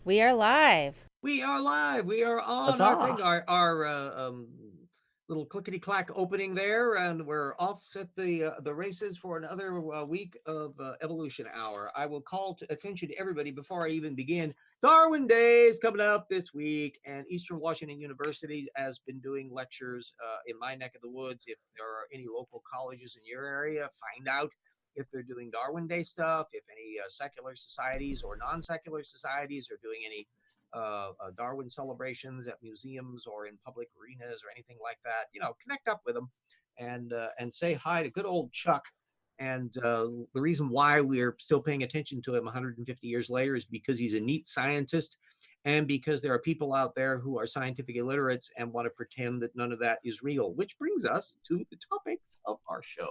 We are live. We are live. We are on our thing, Huzzah! our little clickety clack opening there, and we're off at the races for another week of Evolution Hour. I will call to attention to everybody before I even begin. Darwin Day is coming up this week, and Eastern Washington University has been doing lectures in my neck of the woods. If there are any local colleges in your area, find out if they're doing Darwin Day stuff. If any secular societies or non-secular societies are doing any Darwin celebrations at museums or in public arenas or anything like that, connect up with them and say hi to good old Chuck. And the reason why we're still paying attention to him 150 years later is because he's a neat scientist and because there are people out there who are scientific illiterates and want to pretend that none of that is real, which brings us to the topics of our show.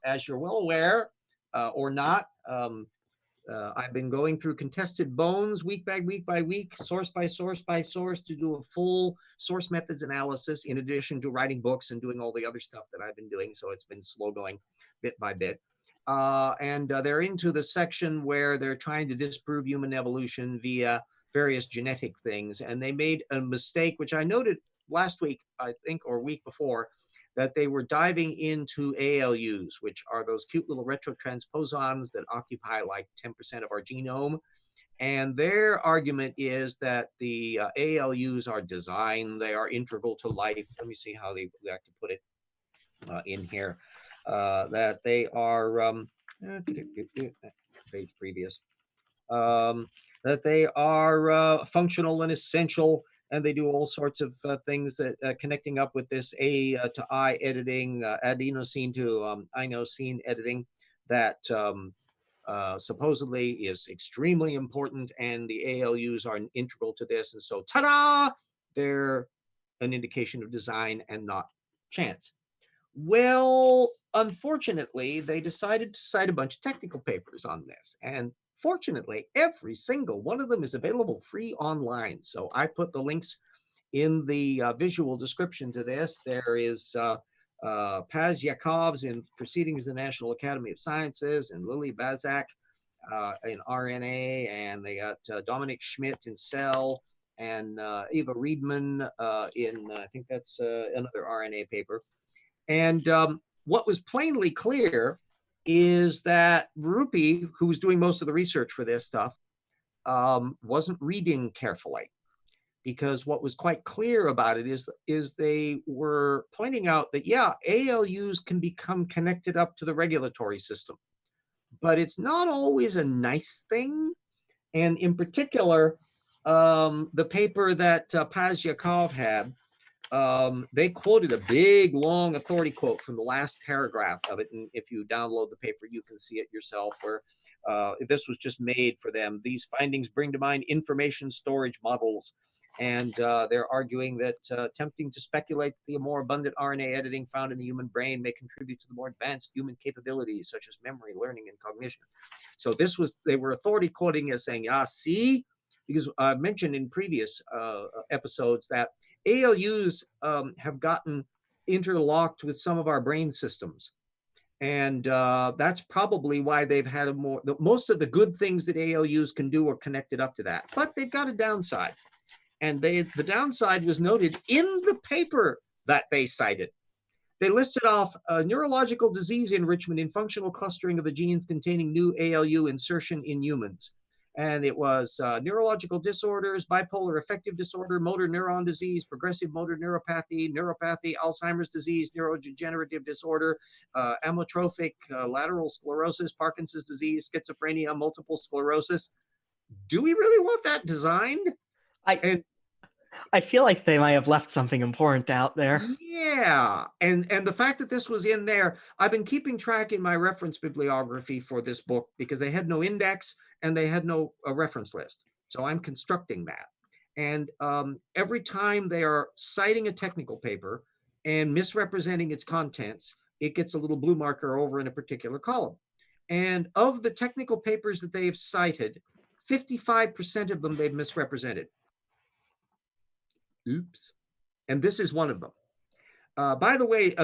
As you're well aware, or not, I've been going through contested bones week by week by week, source by source by source, to do a full source methods analysis, in addition to writing books and doing all the other stuff that I've been doing. So it's been slow going bit by bit. And they're into the section where they're trying to disprove human evolution via various genetic things. And they made a mistake, which I noted last week, I think, or week before, that they were diving into ALUs, which are those cute little retrotransposons that occupy like 10% of our genome. And their argument is that the ALUs are design, they are integral to life. Let me see how they like to put it in here. That they are, page previous, that they are functional and essential, and they do all sorts of things that connecting up with this A to I editing, adenosine to inosine editing, that supposedly is extremely important, and the ALUs are integral to this. And so, ta-da! They're an indication of design and not chance. Well, unfortunately, they decided to cite a bunch of technical papers on this. And fortunately, every single one of them is available free online. So I put the links in the visual description to this. There is Paz Yakov's in Proceedings of the National Academy of Sciences, and Lily Bazak in RNA, and they got Dominic Schmidt in Cell, and Eva Riedman in, I think that's another RNA paper. And what was plainly clear is that Rupe, who was doing most of the research for this stuff, wasn't reading carefully, because what was quite clear about it is they were pointing out that, yeah, ALUs can become connected up to the regulatory system, but it's not always a nice thing. And in particular, the paper that Paz Yakov had, they quoted a big, long authority quote from the last paragraph of it. And if you download the paper, you can see it yourself, where this was just made for them. These findings bring to mind information storage models. And they're arguing that attempting to speculate that the more abundant RNA editing found in the human brain may contribute to the more advanced human capabilities, such as memory, learning, and cognition. So this was, they were authority quoting as saying, see, because I mentioned in previous episodes that ALUs have gotten interlocked with some of our brain systems. And that's probably why they've had most of the good things that ALUs can do are connected up to that. But they've got a downside. And the downside was noted in the paper that they cited. They listed off neurological disease enrichment in functional clustering of the genes containing new ALU insertion in humans. And it was neurological disorders, bipolar affective disorder, motor neuron disease, progressive motor neuropathy, Alzheimer's disease, neurodegenerative disorder, amyotrophic lateral sclerosis, Parkinson's disease, schizophrenia, multiple sclerosis. Do we really want that designed? I I feel like they might have left something important out there. Yeah, and the fact that this was in there, I've been keeping track in my reference bibliography for this book, because they had no index and they had no reference list. So I'm constructing that. And every time they are citing a technical paper and misrepresenting its contents, it gets a little blue marker over in a particular column. And of the technical papers that they have cited, 55% of them they've misrepresented. Oops. And this is one of them. By the way,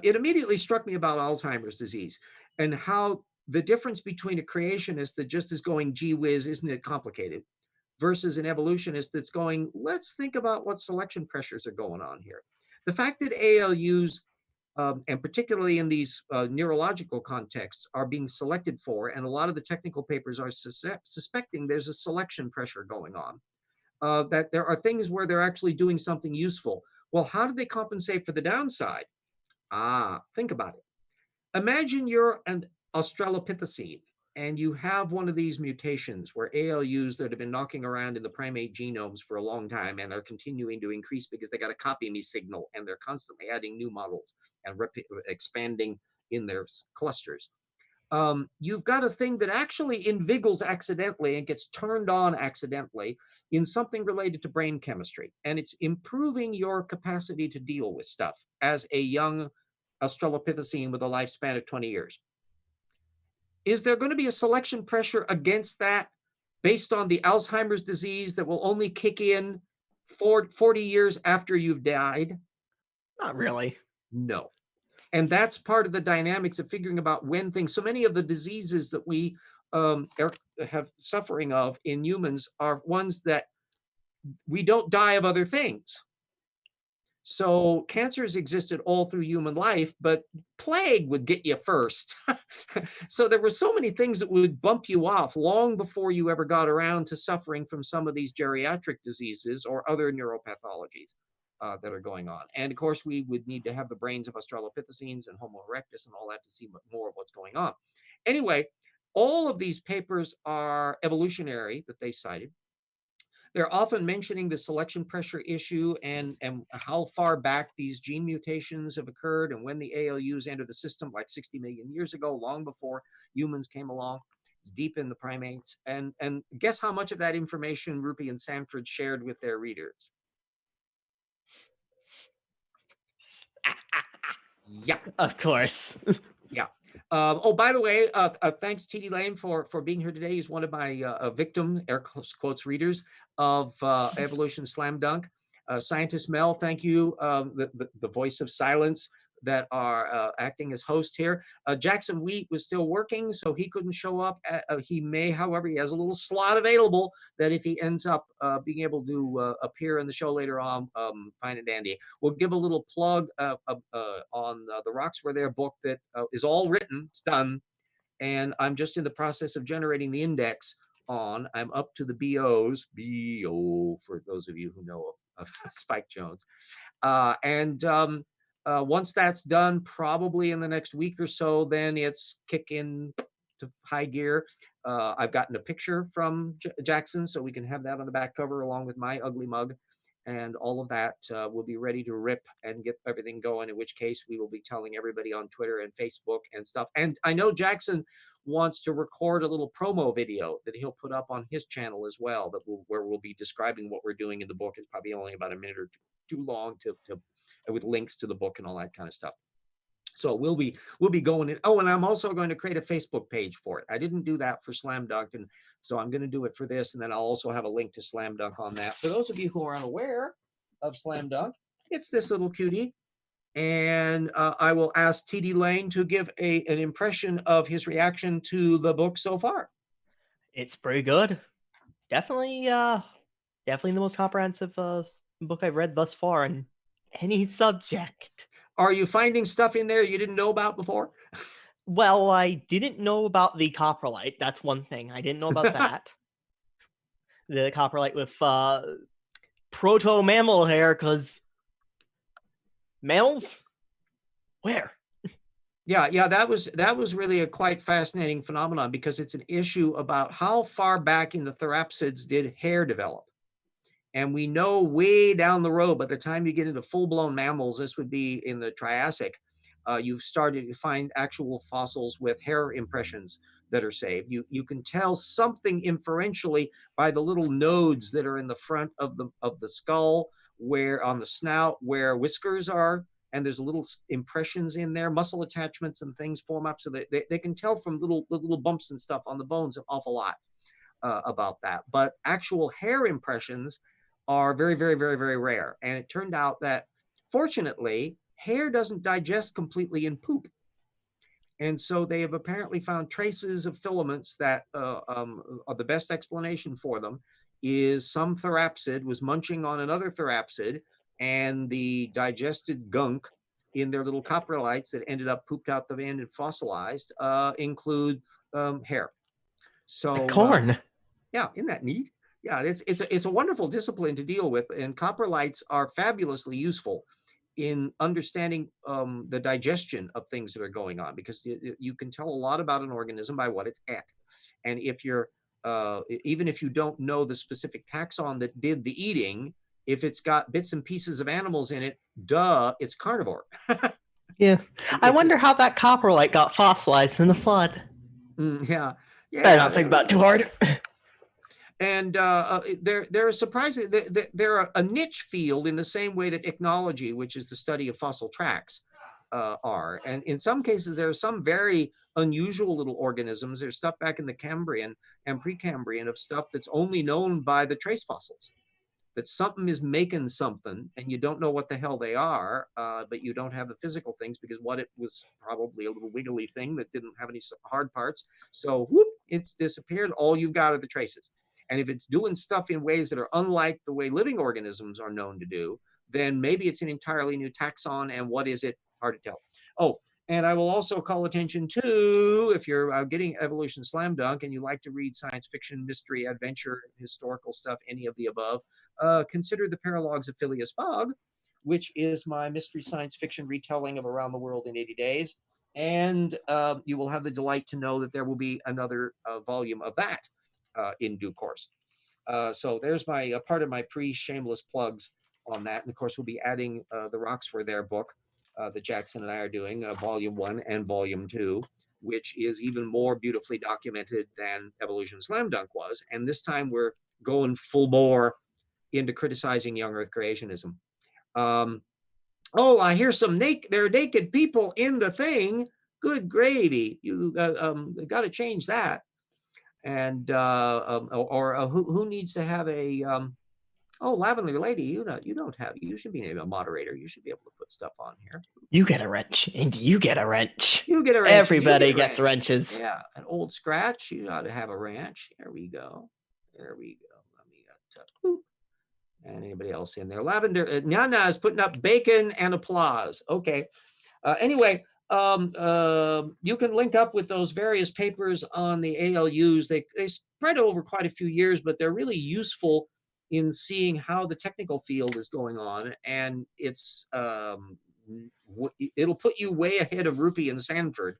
it immediately struck me about Alzheimer's disease and how the difference between a creationist that just is going, gee whiz, isn't it complicated, versus an evolutionist that's going, let's think about what selection pressures are going on here. The fact that ALUs, and particularly in these neurological contexts, are being selected for, and a lot of the technical papers are suspecting there's a selection pressure going on, that there are things where they're actually doing something useful. Well, how do they compensate for the downside? Think about it. Imagine you're an Australopithecine and you have one of these mutations where ALUs that have been knocking around in the primate genomes for a long time and are continuing to increase because they got a copy me signal and they're constantly adding new models and expanding in their clusters. You've got a thing that actually invigilates accidentally and gets turned on accidentally in something related to brain chemistry. And it's improving your capacity to deal with stuff as a young Australopithecine with a lifespan of 20 years. Is there going to be a selection pressure against that based on the Alzheimer's disease that will only kick in 40 years after you've died? Not really. No. And that's part of the dynamics of figuring about when things, so many of the diseases that we have suffering of in humans are ones that we don't die of other things. So cancers existed all through human life, but plague would get you first. So there were so many things that would bump you off long before you ever got around to suffering from some of these geriatric diseases or other neuropathologies that are going on. And of course, we would need to have the brains of Australopithecines and Homo erectus and all that to see more of what's going on. Anyway, all of these papers are evolutionary that they cited. They're often mentioning the selection pressure issue and how far back these gene mutations have occurred and when the ALUs entered the system, like 60 million years ago, long before humans came along, deep in the primates. And guess how much of that information Rupe and Sanford shared with their readers? Yeah. Of course. Yeah. Oh, by the way, thanks T.D. Lane for being here today. He's one of my victim, air quotes, readers of Evolution Slam Dunk. Scientist Mel, thank you, the voice of silence that are acting as host here. Jackson Wheat was still working, so he couldn't show up. He may, however, he has a little slot available that if he ends up being able to appear in the show later on, fine and dandy. We'll give a little plug on The Rocks Were There book that is all written, it's done, and I'm just in the process of generating the index on. I'm up to the BOs, BO for those of you who know of Spike Jones. Once that's done, probably in the next week or so, then it's kicking to high gear. I've gotten a picture from Jackson, so we can have that on the back cover along with my ugly mug. And all of that will be ready to rip and get everything going, in which case we will be telling everybody on Twitter and Facebook and stuff. And I know Jackson wants to record a little promo video that he'll put up on his channel as well, where we'll be describing what we're doing in the book. It's probably only about a minute or too long to with links to the book and all that kind of stuff. So we'll be going in. Oh, and I'm also going to create a Facebook page for it. I didn't do that for Slam Dunk, and so I'm going to do it for this, and then I'll also have a link to Slam Dunk on that. For those of you who are unaware of Slam Dunk, it's this little cutie, and I will ask T.D. Lane to give an impression of his reaction to the book so far. It's pretty good. Definitely the most comprehensive book I've read thus far on any subject. Are you finding stuff in there you didn't know about before? Well, I didn't know about the coprolite. That's one thing. I didn't know about that. The coprolite with proto-mammal hair, because mammals? Where? Yeah, that was really a quite fascinating phenomenon, because it's an issue about how far back in the therapsids did hair develop. And we know way down the road, by the time you get into full-blown mammals, this would be in the Triassic, you've started to find actual fossils with hair impressions that are saved. You can tell something inferentially by the little nodes that are in the front of the skull, where on the snout where whiskers are, and there's little impressions in there, muscle attachments and things form up, so that they can tell from little bumps and stuff on the bones an awful lot about that. But actual hair impressions are very, very, very, very rare. And it turned out that, fortunately, hair doesn't digest completely in poop. And so they have apparently found traces of filaments that are the best explanation for them is some therapsid was munching on another therapsid, and the digested gunk in their little coprolites that ended up pooped out the end and fossilized include hair. Like So corn. yeah, isn't that neat? Yeah, it's a wonderful discipline to deal with, and coprolites are fabulously useful in understanding the digestion of things that are going on, because you can tell a lot about an organism by what it's at. And if you're even if you don't know the specific taxon that did the eating, if it's got bits and pieces of animals in it, duh, it's carnivore. Yeah. I If wonder you're how that coprolite got fossilized in the flood. yeah, Better yeah, not think about it too hard. and they're surprising. They're a niche field in the same way that ichnology, which is the study of fossil tracks, are. And in some cases, there are some very unusual little organisms. There's stuff back in the Cambrian and Precambrian of stuff that's only known by the trace fossils. That something is making something, and you don't know what the hell they are, but you don't have the physical things, because what it was probably a little wiggly thing that didn't have any hard parts. So whoop, it's disappeared. All you've got are the traces. And if it's doing stuff in ways that are unlike the way living organisms are known to do, then maybe it's an entirely new taxon. And what is it? Hard to tell. Oh, and I will also call attention to, if you're getting Evolution Slam Dunk and you like to read science fiction, mystery, adventure, historical stuff, any of the above, consider the Paralogues of Phileas Fogg, which is my mystery science fiction retelling of Around the World in 80 Days. And you will have the delight to know that there will be another volume of that in due course. So there's my part of my pre-shameless plugs on that. And of course, we'll be adding the Rocks Were There book that Jackson and I are doing, volume 1 and volume 2, which is even more beautifully documented than Evolution Slam Dunk was. And this time we're going full bore into criticizing young Earth creationism. Oh, I hear there are naked people in the thing. Good gravy. You got to change that. And who needs to have a oh, Lavender Lady, you don't have, you should be a moderator. You should be able to put stuff on here. You get a wrench, and you get a wrench. You get a wrench. Everybody gets wrenches. Yeah, an old scratch. You ought to have a wrench. There we go. There we go. Let me boop. And anybody else in there? Lavender Nana is putting up bacon and applause. Okay. Anyway, you can link up with those various papers on the ALUs. They spread over quite a few years, but they're really useful in seeing how the technical field is going on. And it's it'll put you way ahead of Rupe and Sanford,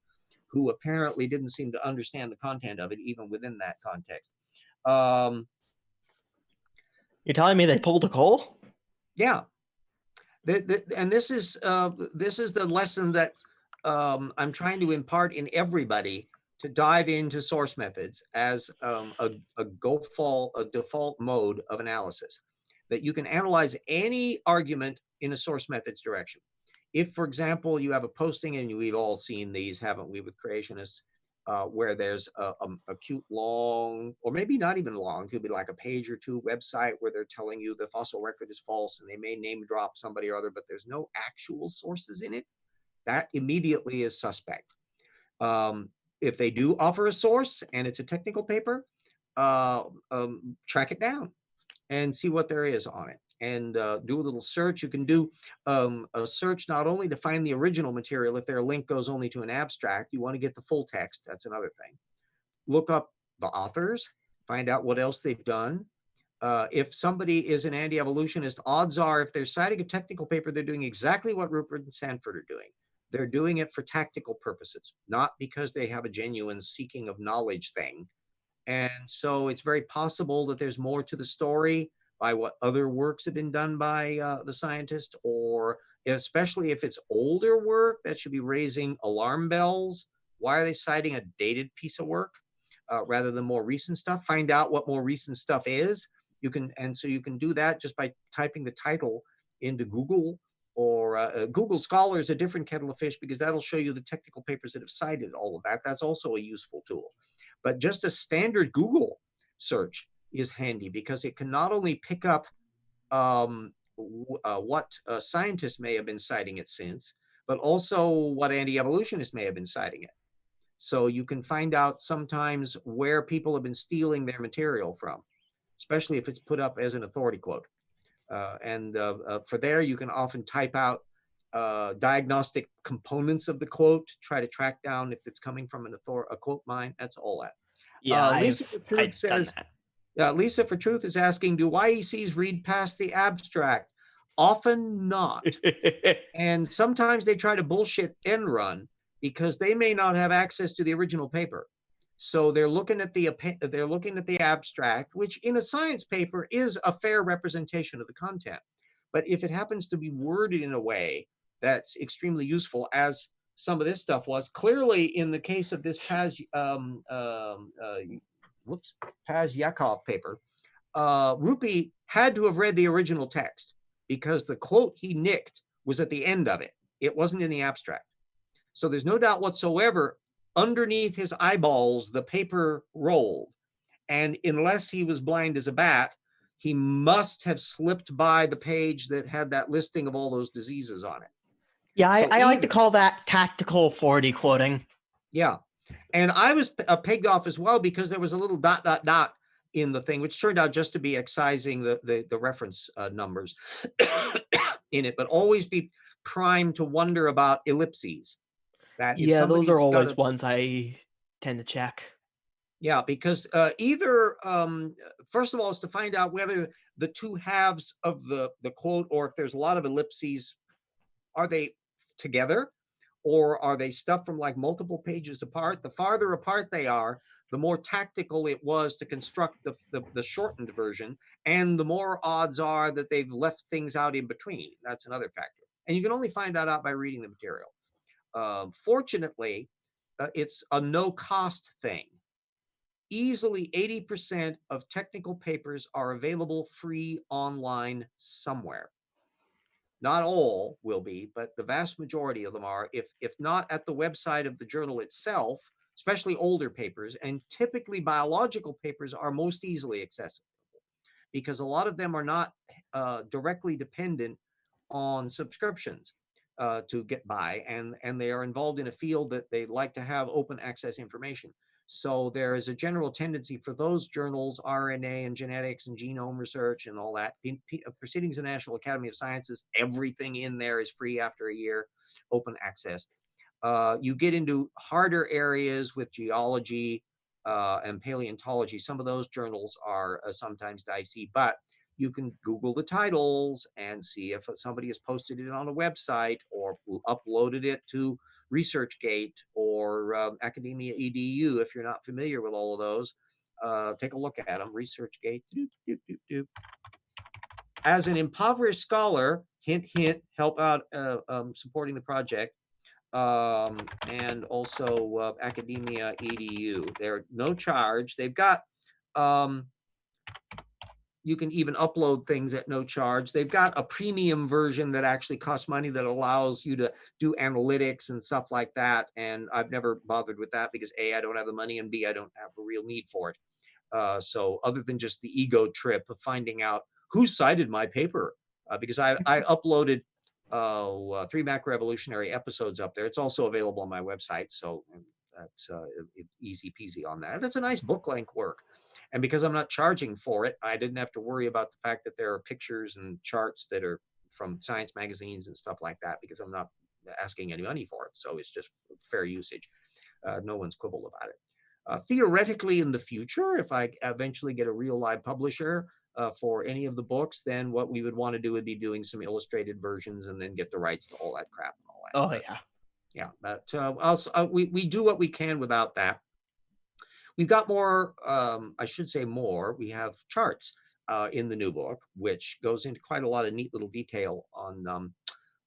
who apparently didn't seem to understand the content of it, even within that context. You're telling me they pulled a coal? Yeah. And this is the lesson that I'm trying to impart in everybody, to dive into source methods as a default mode of analysis, that you can analyze any argument in a source methods direction. If, for example, you have a posting, and we've all seen these, haven't we, with creationists, where there's a cute long, or maybe not even long, could be like a page or two website where they're telling you the fossil record is false, and they may name drop somebody or other, but there's no actual sources in it. That immediately is suspect. If they do offer a source and it's a technical paper, track it down and see what there is on it, and do a little search. You can do a search not only to find the original material. If their link goes only to an abstract, you want to get the full text. That's another thing. Look up the authors, find out what else they've done. If somebody is an anti-evolutionist, odds are, if they're citing a technical paper, they're doing exactly what Rupert and Sanford are doing. They're doing it for tactical purposes, not because they have a genuine seeking of knowledge thing. And so it's very possible that there's more to the story by what other works have been done by the scientist, or especially if it's older work, that should be raising alarm bells. Why are they citing a dated piece of work rather than more recent stuff? Find out what more recent stuff is. So you can do that just by typing the title into Google, or Google Scholar is a different kettle of fish, because that'll show you the technical papers that have cited all of that. That's also a useful tool. But just a standard Google search is handy, because it can not only pick up what scientists may have been citing it since, but also what anti-evolutionists may have been citing it. So you can find out sometimes where people have been stealing their material from. especially if it's put up as an authority quote. For there, you can often type out diagnostic components of the quote, try to track down if it's coming from a quote mine. That's all that. Yeah, Lisa for Truth I've done says, Lisa for Truth is asking, do YECs read past the abstract? Often not. that. And sometimes they try to bullshit end run because they may not have access to the original paper. So they're looking at the abstract, which in a science paper is a fair representation of the content. But if it happens to be worded in a way that's extremely useful, as some of this stuff was, clearly in the case of this Paz Yakov paper, Rupe had to have read the original text because the quote he nicked was at the end of it. It wasn't in the abstract. So there's no doubt whatsoever, underneath his eyeballs, the paper rolled. And unless he was blind as a bat, he must have slipped by the page that had that listing of all those diseases on it. Yeah, So I like to call that tactical 4D quoting. Yeah. And I was pegged off as well because there was a little ... in the thing, which turned out just to be excising the reference numbers in it, but always be primed to wonder about ellipses. That if Yeah, those somebody's are got always ones I tend to check. Yeah, because either first of all is to find out whether the two halves of the quote, or if there's a lot of ellipses, are they together, or are they stuff from like multiple pages apart? The farther apart they are, the more tactical it was to construct the shortened version, and the more odds are that they've left things out in between. That's another factor, and you can only find that out by reading the material. Fortunately, it's a no-cost thing. Easily 80% of technical papers are available free online somewhere. Not all will be, but the vast majority of them are, if not at the website of the journal itself, especially older papers, and typically biological papers are most easily accessible because a lot of them are not directly dependent on subscriptions to get by, and they are involved in a field that they like to have open access information. So there is a general tendency for those journals, RNA and genetics and genome research and all that, Proceedings of the National Academy of Sciences, everything in there is free after a year, open access. You get into harder areas with geology and paleontology. Some of those journals are sometimes dicey, but you can Google the titles and see if somebody has posted it on a website or uploaded it to ResearchGate or Academia EDU. If you're not familiar with all of those, take a look at them. ResearchGate. As an impoverished scholar, hint, hint, help out supporting the project. And also Academia EDU. They're no charge. They've got you can even upload things at no charge. They've got a premium version that actually costs money that allows you to do analytics and stuff like that. And I've never bothered with that because A, I don't have the money, and B, I don't have a real need for it. So other than just the ego trip of finding out who cited my paper, because I uploaded 3 macroevolutionary episodes up there. It's also available on my website. So that's easy peasy on that. It's a nice book length work. And because I'm not charging for it, I didn't have to worry about the fact that there are pictures and charts that are from science magazines and stuff like that, because I'm not asking any money for it. So it's just fair usage. No one's quibbled about it. Theoretically, in the future, if I eventually get a real live publisher for any of the books, then what we would want to do would be doing some illustrated versions and then get the rights to all that crap and all that. Oh, yeah. Yeah, but we do what we can without that. We've got more, I should say more, we have charts in the new book, which goes into quite a lot of neat little detail on,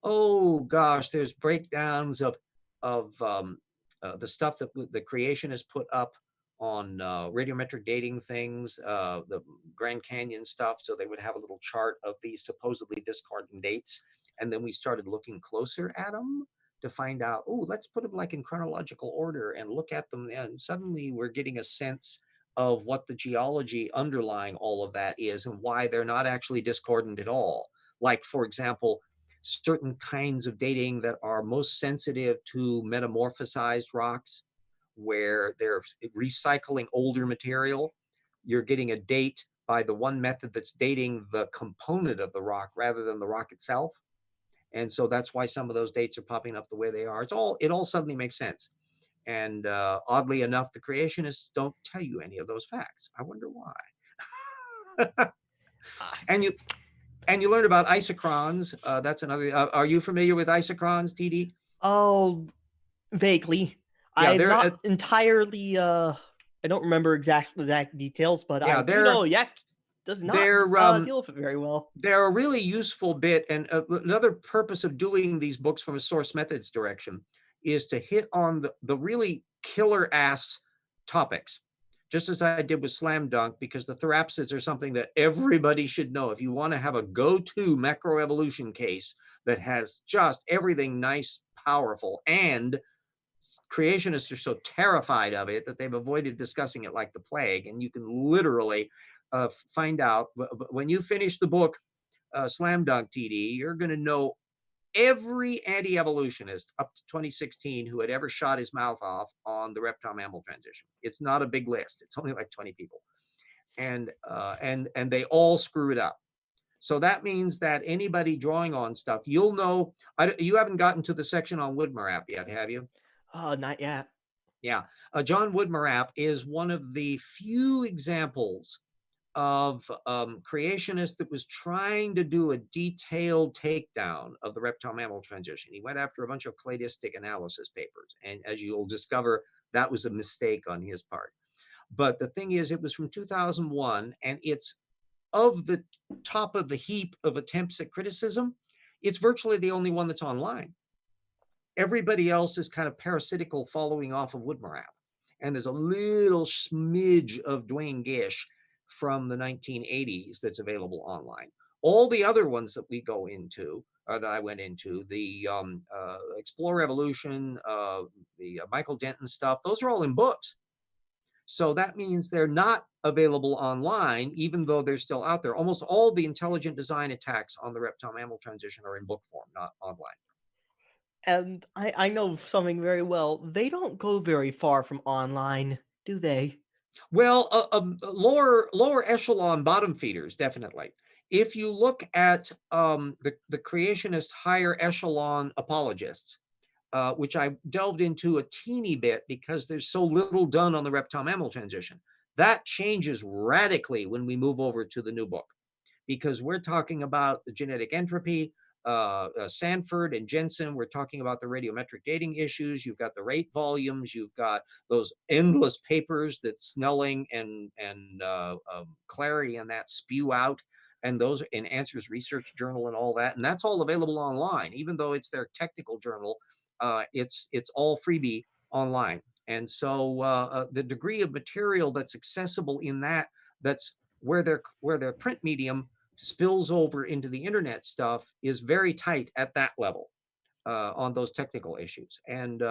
oh gosh, there's breakdowns of the stuff that the creationists put up on radiometric dating things, the Grand Canyon stuff. So they would have a little chart of these supposedly discordant dates. And then we started looking closer at them to find out, oh, let's put them like in chronological order and look at them. And suddenly we're getting a sense of what the geology underlying all of that is and why they're not actually discordant at all. Like, for example, certain kinds of dating that are most sensitive to metamorphosized rocks, where they're recycling older material. You're getting a date by the one method that's dating the component of the rock rather than the rock itself. And so that's why some of those dates are popping up the way they are. It all suddenly makes sense. And oddly enough, the creationists don't tell you any of those facts. I wonder why. Ah, and you learn about isochrons. That's another. Are you familiar with isochrons, TD? oh, vaguely. Yeah, I'm not entirely. I don't remember exactly the exact details, but yeah, I do know Yak does not they're deal with it very well. they're a really useful bit. And another purpose of doing these books from a source methods direction is to hit on the really killer ass topics, just as I did with Slam Dunk, because the therapsids are something that everybody should know. If you want to have a go-to macroevolution case that has just everything nice, powerful, and creationists are so terrified of it that they've avoided discussing it like the plague. And you can literally find out when you finish the book, Slam Dunk, TD, you're going to know every anti-evolutionist up to 2016 who had ever shot his mouth off on the reptile-mammal transition. It's not a big list. It's only like 20 people. And they all screw it up. So that means that anybody drawing on stuff, you'll know. You haven't gotten to the section on Woodmarapp yet, have you? Oh, not yet. Yeah. John Woodmarapp is one of the few examples of creationist that was trying to do a detailed takedown of the reptile mammal transition. He went after a bunch of cladistic analysis papers. And as you'll discover, that was a mistake on his part. But the thing is, it was from 2001, and it's of the top of the heap of attempts at criticism. It's virtually the only one that's online. Everybody else is kind of parasitical following off of Woodmarapp. And there's a little smidge of Dwayne Gish from the 1980s that's available online. All the other ones that we go into, or that I went into, the Explore Evolution, the Michael Denton stuff, those are all in books. So that means they're not available online, even though they're still out there. Almost all the intelligent design attacks on the reptile mammal transition are in book form, not online. And I know something very well. They don't go very far from online, do they? Well, lower echelon bottom feeders, definitely. If you look at the creationist higher echelon apologists, which I delved into a teeny bit because there's so little done on the reptile mammal transition, that changes radically when we move over to the new book, because we're talking about the genetic entropy. Sanford and Jensen, we're talking about the radiometric dating issues. You've got the rate volumes. You've got those endless papers that Snelling and Clary and that spew out, and those in Answers Research Journal and all that. And that's all available online, even though it's their technical journal. It's all freebie online. And so the degree of material that's accessible in that's where their print medium spills over into the internet stuff is very tight at that level on those technical issues. And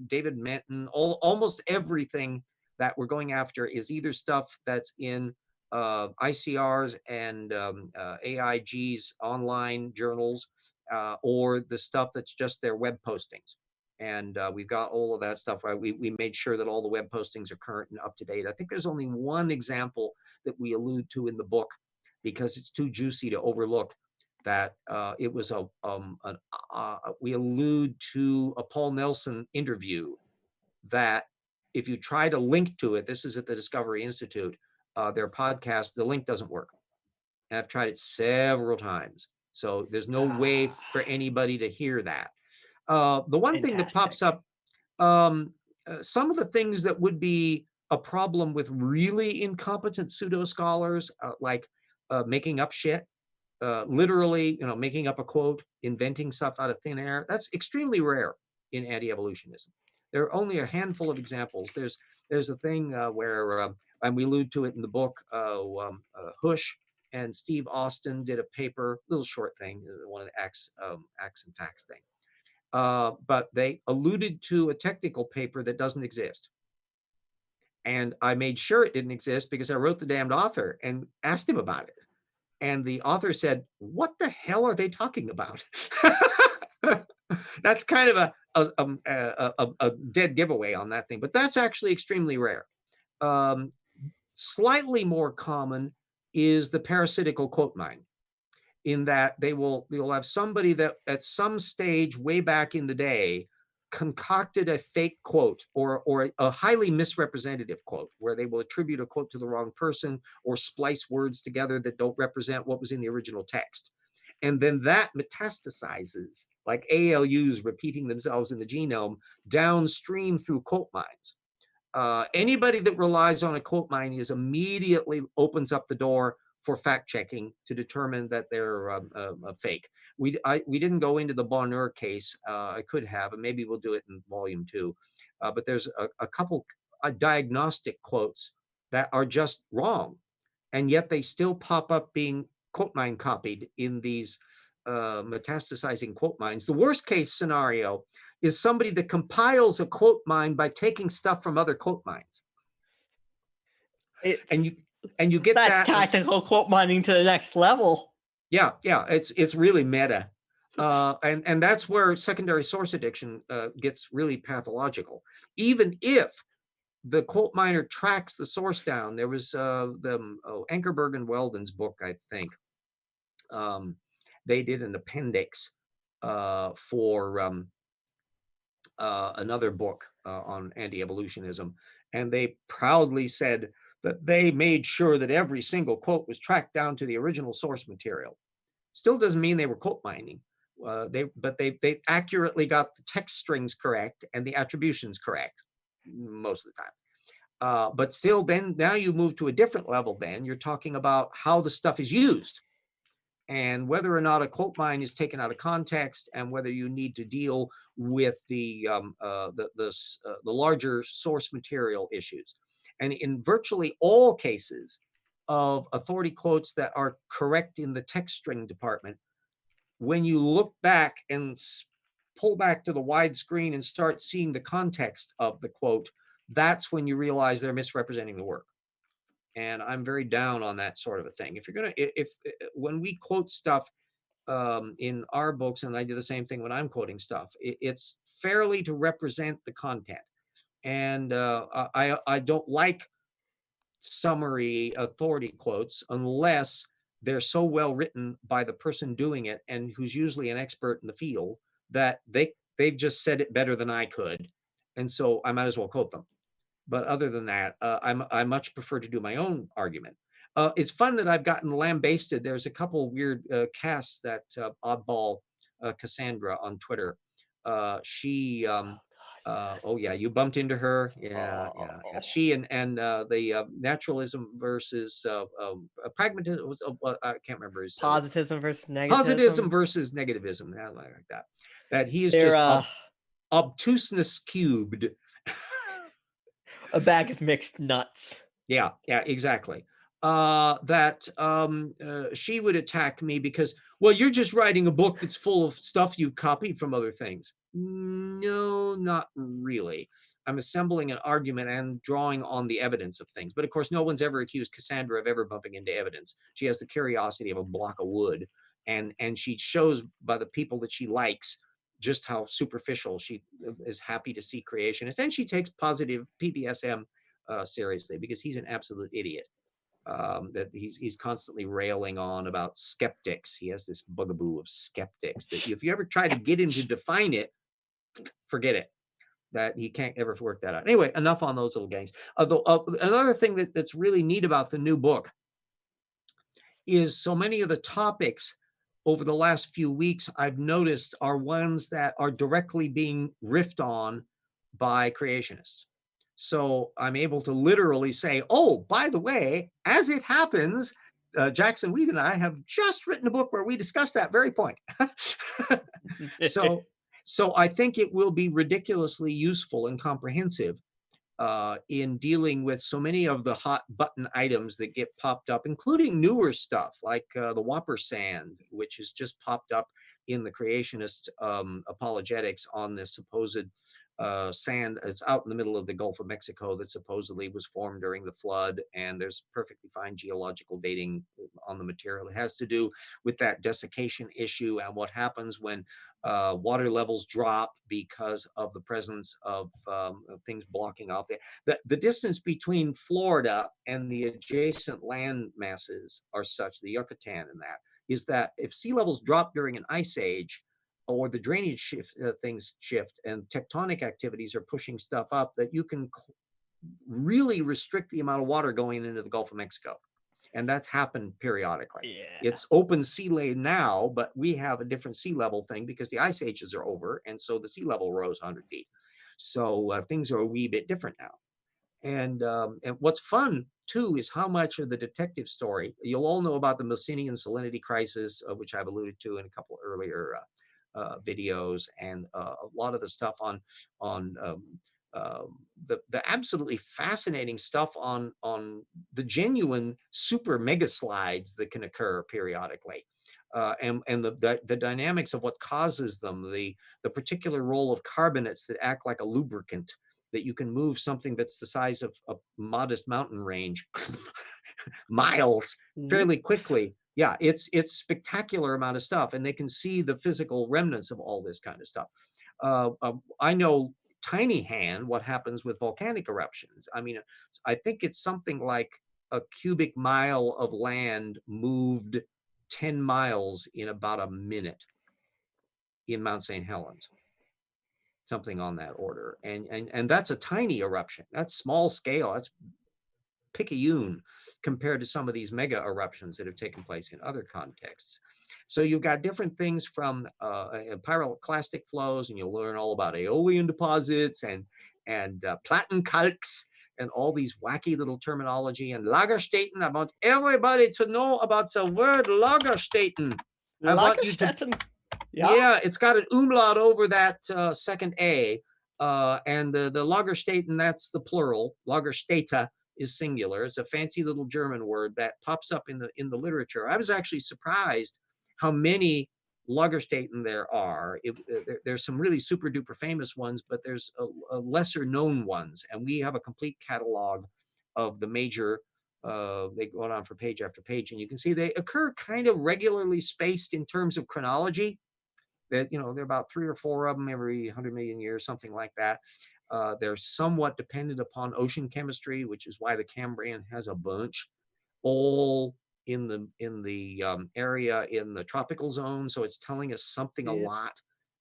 David Menton, almost everything that we're going after is either stuff that's in ICRs and AIG's online journals, or the stuff that's just their web postings. And we've got all of that stuff. Right? We made sure that all the web postings are current and up to date. I think there's only one example that we allude to in the book because it's too juicy to overlook. That it was we allude to a Paul Nelson interview that if you try to link to it, this is at the Discovery Institute, their podcast, the link doesn't work. And I've tried it several times. So there's no way for anybody to hear that. The one thing that pops up, some of the things that would be a problem with really incompetent pseudo scholars, like making up shit, literally, making up a quote, inventing stuff out of thin air. That's extremely rare in anti-evolutionism. There are only a handful of examples. There's a thing where, and we allude to it in the book, Hush and Steve Austin did a paper, little short thing, one of the Acts and Facts thing. But they alluded to a technical paper that doesn't exist. And I made sure it didn't exist because I wrote the damned author and asked him about it. And the author said, "What the hell are they talking about?" That's kind of a dead giveaway on that thing, but that's actually extremely rare. Slightly more common is the parasitical quote mine, in that you'll have somebody that at some stage way back in the day concocted a fake quote or a highly misrepresentative quote, where they will attribute a quote to the wrong person or splice words together that don't represent what was in the original text. And then that metastasizes like ALUs repeating themselves in the genome downstream through quote mines. Anybody that relies on a quote mine is immediately opens up the door for fact checking to determine that they're fake. We didn't go into the Bonheur case. I could have, and maybe we'll do it in volume 2. But there's a couple diagnostic quotes that are just wrong, and yet they still pop up being quote mine copied in these metastasizing quote mines. The worst case scenario is somebody that compiles a quote mine by taking stuff from other quote mines. It's, and you get that's that tactical quote mining to the next level. Yeah, it's really meta. And that's where secondary source addiction gets really pathological. Even if the quote miner tracks the source down, there was Ankerberg and Weldon's book, I think. They did an appendix for another book on anti-evolutionism, and they proudly said that they made sure that every single quote was tracked down to the original source material. Still doesn't mean they were quote mining. They accurately got the text strings correct and the attributions correct most of the time. But still, then now you move to a different level. Then you're talking about how the stuff is used, and whether or not a quote mine is taken out of context, and whether you need to deal with the larger source material issues. And in virtually all cases of authority quotes that are correct in the text string department, when you look back and pull back to the widescreen and start seeing the context of the quote, that's when you realize they're misrepresenting the work. And I'm very down on that sort of a thing. If you're gonna, if when we quote stuff in our books, and I do the same thing when I'm quoting stuff, it's fairly to represent the content. And I don't like summary authority quotes unless they're so well written by the person doing it, and who's usually an expert in the field, that they've just said it better than I could, and so I might as well quote them. But other than that, I much prefer to do my own argument. It's fun that I've gotten lambasted. There's a couple weird casts that oddball Cassandra on Twitter. She oh yeah, you bumped into her. Yeah. She and the naturalism versus pragmatism. I can't remember his Positivism versus positivism negativism. versus negativism. Yeah, like that. That he is They're just obtuseness cubed. a bag of mixed nuts. Yeah, exactly. She would attack me because, well, you're just writing a book that's full of stuff you've copied from other things. No, not really. I'm assembling an argument and drawing on the evidence of things. But of course, no one's ever accused Cassandra of ever bumping into evidence. She has the curiosity of a block of wood, and she shows by the people that she likes just how superficial she is, happy to see creationists. And she takes positive PBSM seriously, because he's an absolute idiot. That he's constantly railing on about skeptics. He has this bugaboo of skeptics that if you ever try to get him to define it, forget it. That he can't ever work that out. Anyway, enough on those little gangs. Although another thing that's really neat about the new book is so many of the topics over the last few weeks I've noticed are ones that are directly being riffed on by creationists. So I'm able to literally say, oh, by the way, as it happens, Jackson Weed and I have just written a book where we discuss that very point. So I think it will be ridiculously useful and comprehensive in dealing with so many of the hot button items that get popped up, including newer stuff like the Whopper sand, which has just popped up in the creationist apologetics on this supposed sand. It's out in the middle of the Gulf of Mexico that supposedly was formed during the flood, and there's perfectly fine geological dating on the material. It has to do with that desiccation issue and what happens when water levels drop because of the presence of things blocking off the distance between Florida and the adjacent land masses are such, the Yucatan and that, is that if sea levels drop during an ice age, or the drainage things shift and tectonic activities are pushing stuff up, that you can really restrict the amount of water going into the Gulf of Mexico. And that's happened periodically. Yeah. It's open sea lane now, but we have a different sea level thing because the ice ages are over. And so the sea level rose 100 feet. So things are a wee bit different now. And what's fun too is how much of the detective story, you'll all know about the Messinian salinity crisis, which I've alluded to in a couple earlier videos, and a lot of the stuff on the absolutely fascinating stuff on the genuine super mega slides that can occur periodically, and the dynamics of what causes them, the particular role of carbonates that act like a lubricant, that you can move something that's the size of a modest mountain range miles fairly quickly. Yeah, it's spectacular amount of stuff, and they can see the physical remnants of all this kind of stuff. I know tiny hand what happens with volcanic eruptions. I mean, I think it's something like a cubic mile of land moved 10 miles in about a minute in Mount St. Helens, something on that order. And that's a tiny eruption. That's small scale. That's picayune compared to some of these mega eruptions that have taken place in other contexts. So you've got different things from pyroclastic flows, and you'll learn all about aeolian deposits and plattenkalks and all these wacky little terminology. And Lagerstätten, I want everybody to know about the word Lagerstätten. I want you to, yeah, it's got an umlaut over that second A, and the Lagerstätten, that's the plural. Lagerstätte is singular. It's a fancy little German word that pops up in the literature. I was actually surprised how many Lagerstätten there are. There's some really super duper famous ones, but there's a lesser known ones, and we have a complete catalog of the major. They go on for page after page, and you can see they occur kind of regularly spaced in terms of chronology. That, you know, there are about 3 or 4 of them every 100 million years, something like that. They're somewhat dependent upon ocean chemistry, which is why the Cambrian has a bunch, all in the area in the tropical zone. So it's telling us something a lot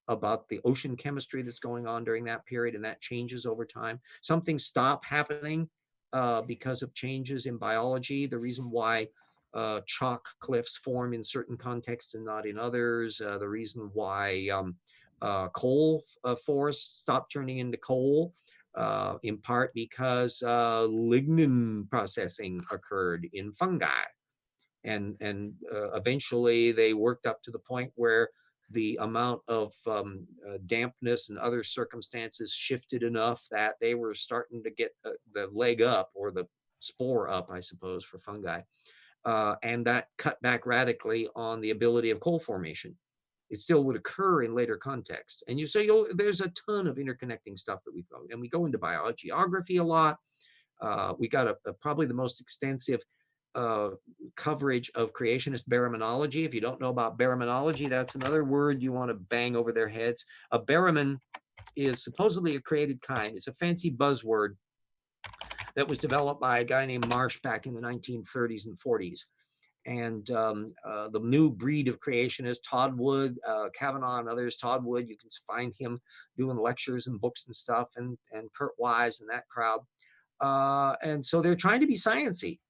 about the ocean chemistry that's going on during that period, and that changes over time. Some things stop happening because of changes in biology. The reason why chalk cliffs form in certain contexts and not in others. The reason why coal forests stop turning into coal, in part because lignin processing occurred in fungi. And eventually they worked up to the point where the amount of dampness and other circumstances shifted enough that they were starting to get the leg up, or the spore up, I suppose, for fungi. And that cut back radically on the ability of coal formation. It still would occur in later contexts. And there's a ton of interconnecting stuff that we go, and we go into biogeography a lot. We got probably the most extensive coverage of creationist baraminology. If you don't know about baraminology, that's another word you want to bang over their heads. A baramin is supposedly a created kind. It's a fancy buzzword that was developed by a guy named Marsh back in the 1930s and 40s. And the new breed of creationists, Todd Wood, Kavanaugh and others, Todd Wood, you can find him doing lectures and books and stuff, and Kurt Wise and that crowd. And so they're trying to be sciencey.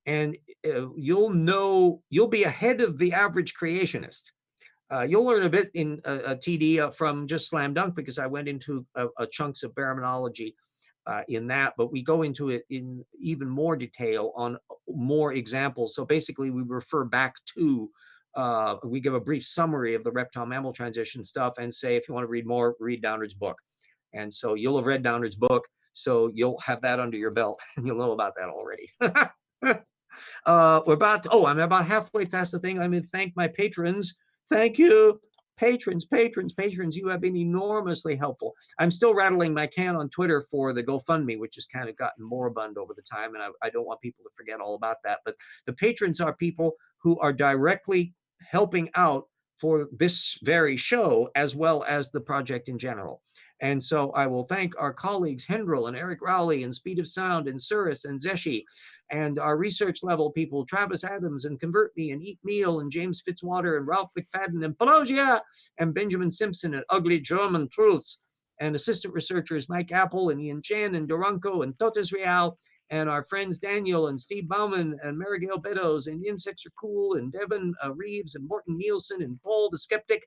And you'll be ahead of the average creationist. You'll learn a bit in a TD from just Slam Dunk, because I went into a chunks of baraminology in that, but we go into it in even more detail on more examples. So basically we refer back to, we give a brief summary of the reptile mammal transition stuff and say, if you want to read more, read Downard's book. And so you'll have read Downard's book, so you'll have that under your belt and you'll know about that already. I'm about halfway past the thing. I'm going to thank my patrons. Thank you. Patrons, you have been enormously helpful. I'm still rattling my can on Twitter for the GoFundMe, which has kind of gotten moribund over the time, and I don't want people to forget all about that. But the patrons are people who are directly helping out for this very show, as well as the project in general. And so I will thank our colleagues Hendril and Eric Rowley and Speed of Sound and Cirrus and Zeshi, and our research level people, Travis Adams and Convert Me and Eat Meal and James Fitzwater and Ralph McFadden and Pelosia and Benjamin Simpson and Ugly German Truths, and assistant researchers Mike Apple and Ian Chen and Duranko and Totes Real, and our friends Daniel and Steve Bauman and Marigale Beddoes and Insects Are Cool and Devin Reeves and Morton Nielsen and Paul the Skeptic.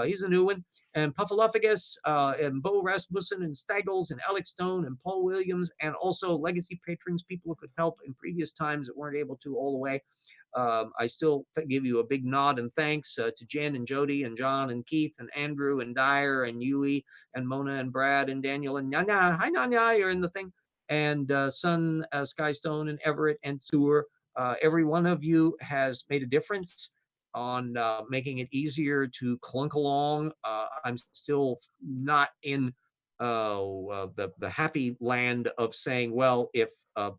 He's a new one. And Puffalophagus and Bo Rasmussen and Staggles and Alex Stone and Paul Williams, and also legacy patrons, people who could help in previous times that weren't able to all the way. I still give you a big nod and thanks to Jen and Jody and John and Keith and Andrew and Dyer and Yui and Mona and Brad and Daniel and Nanya. Hi, Nanya, you're in the thing. And Sun, Skystone, and Everett and Sewer. Every one of you has made a difference on making it easier to clunk along. I'm still not in the happy land of saying, well, if a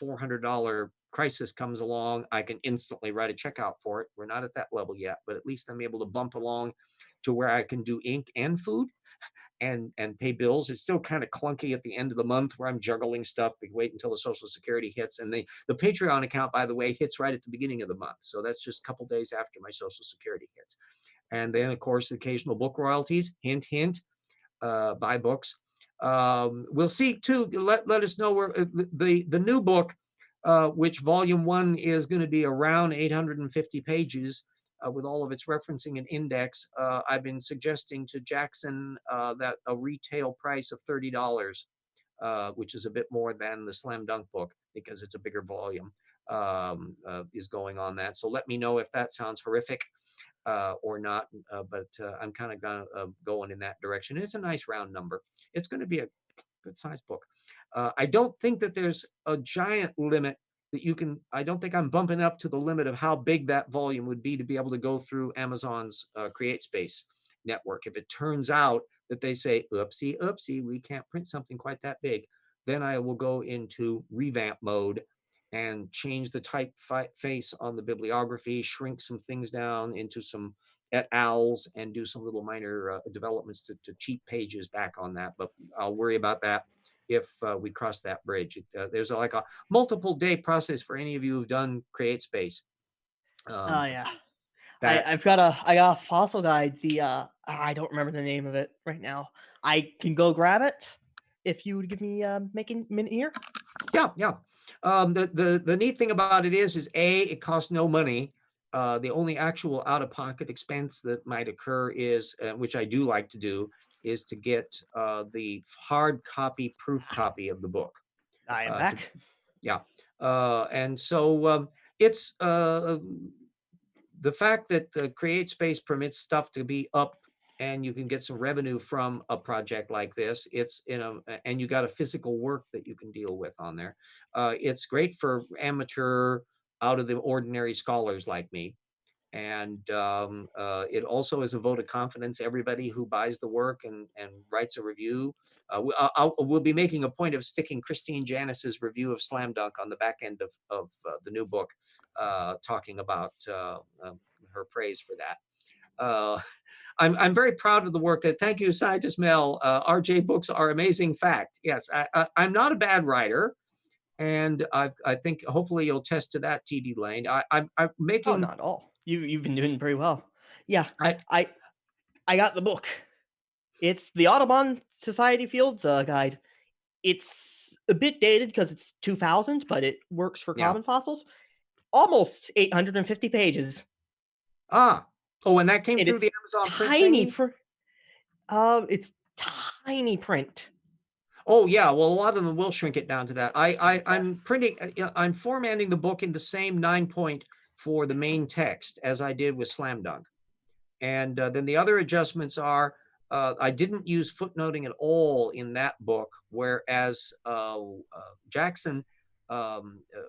$400 crisis comes along, I can instantly write a check out for it. We're not at that level yet, but at least I'm able to bump along to where I can do ink and food and pay bills. It's still kind of clunky at the end of the month where I'm juggling stuff. We wait until the Social Security hits, and the Patreon account, by the way, hits right at the beginning of the month. So that's just a couple days after my Social Security hits. And then, of course, occasional book royalties. Hint, hint. Buy books. We'll see too. Let us know where the new book, which volume 1 is going to be around 850 pages. With all of its referencing and index, I've been suggesting to Jackson that a retail price of $30, which is a bit more than the Slam Dunk book because it's a bigger volume, is going on that. So let me know if that sounds horrific or not, but I'm kind of going in that direction. It's a nice round number. It's going to be a good size book. I don't think that there's a giant limit that you can, I don't think I'm bumping up to the limit of how big that volume would be to be able to go through Amazon's CreateSpace network. If it turns out that they say, oopsie, oopsie, we can't print something quite that big, then I will go into revamp mode and change the typeface on the bibliography, shrink some things down into some et als, and do some little minor developments to cheat pages back on that. But I'll worry about that if we cross that bridge. There's like a multiple day process for any of you who've done CreateSpace. Oh yeah. That I got a fossil guide. I don't remember the name of it right now. I can go grab it if you would give me making minute here. Yeah. The neat thing about it is A, it costs no money. The only actual out-of-pocket expense that might occur is, which I do like to do, is to get the hard copy, proof copy of the book. I am back. Yeah. And so it's the fact that the CreateSpace permits stuff to be up and you can get some revenue from a project like this. It's and you got a physical work that you can deal with on there. It's great for amateur, out of the ordinary scholars like me. And it also is a vote of confidence. Everybody who buys the work and writes a review, we'll be making a point of sticking Christine Janis's review of Slam Dunk on the back end of the new book, talking about her praise for that. I'm very proud of the work that, thank you, Scientist Mel. RJ books are amazing fact. Yes, I'm not a bad writer. And I think hopefully you'll test to that, TD Lane. I'm making. Oh, not at all. You've been doing very well. Yeah, I I got the book. It's the Audubon Society Fields Guide. It's a bit dated because it's 2000, but it works for common fossils. Almost 850 pages. Oh, and that came And through it's the Amazon print tiny. thingy? It's tiny print. Oh yeah, well a lot of them will shrink it down to that. I'm printing, I'm formatting the book in the same 9-point for the main text as I did with Slam Dunk. And then the other adjustments are, I didn't use footnoting at all in that book, whereas Jackson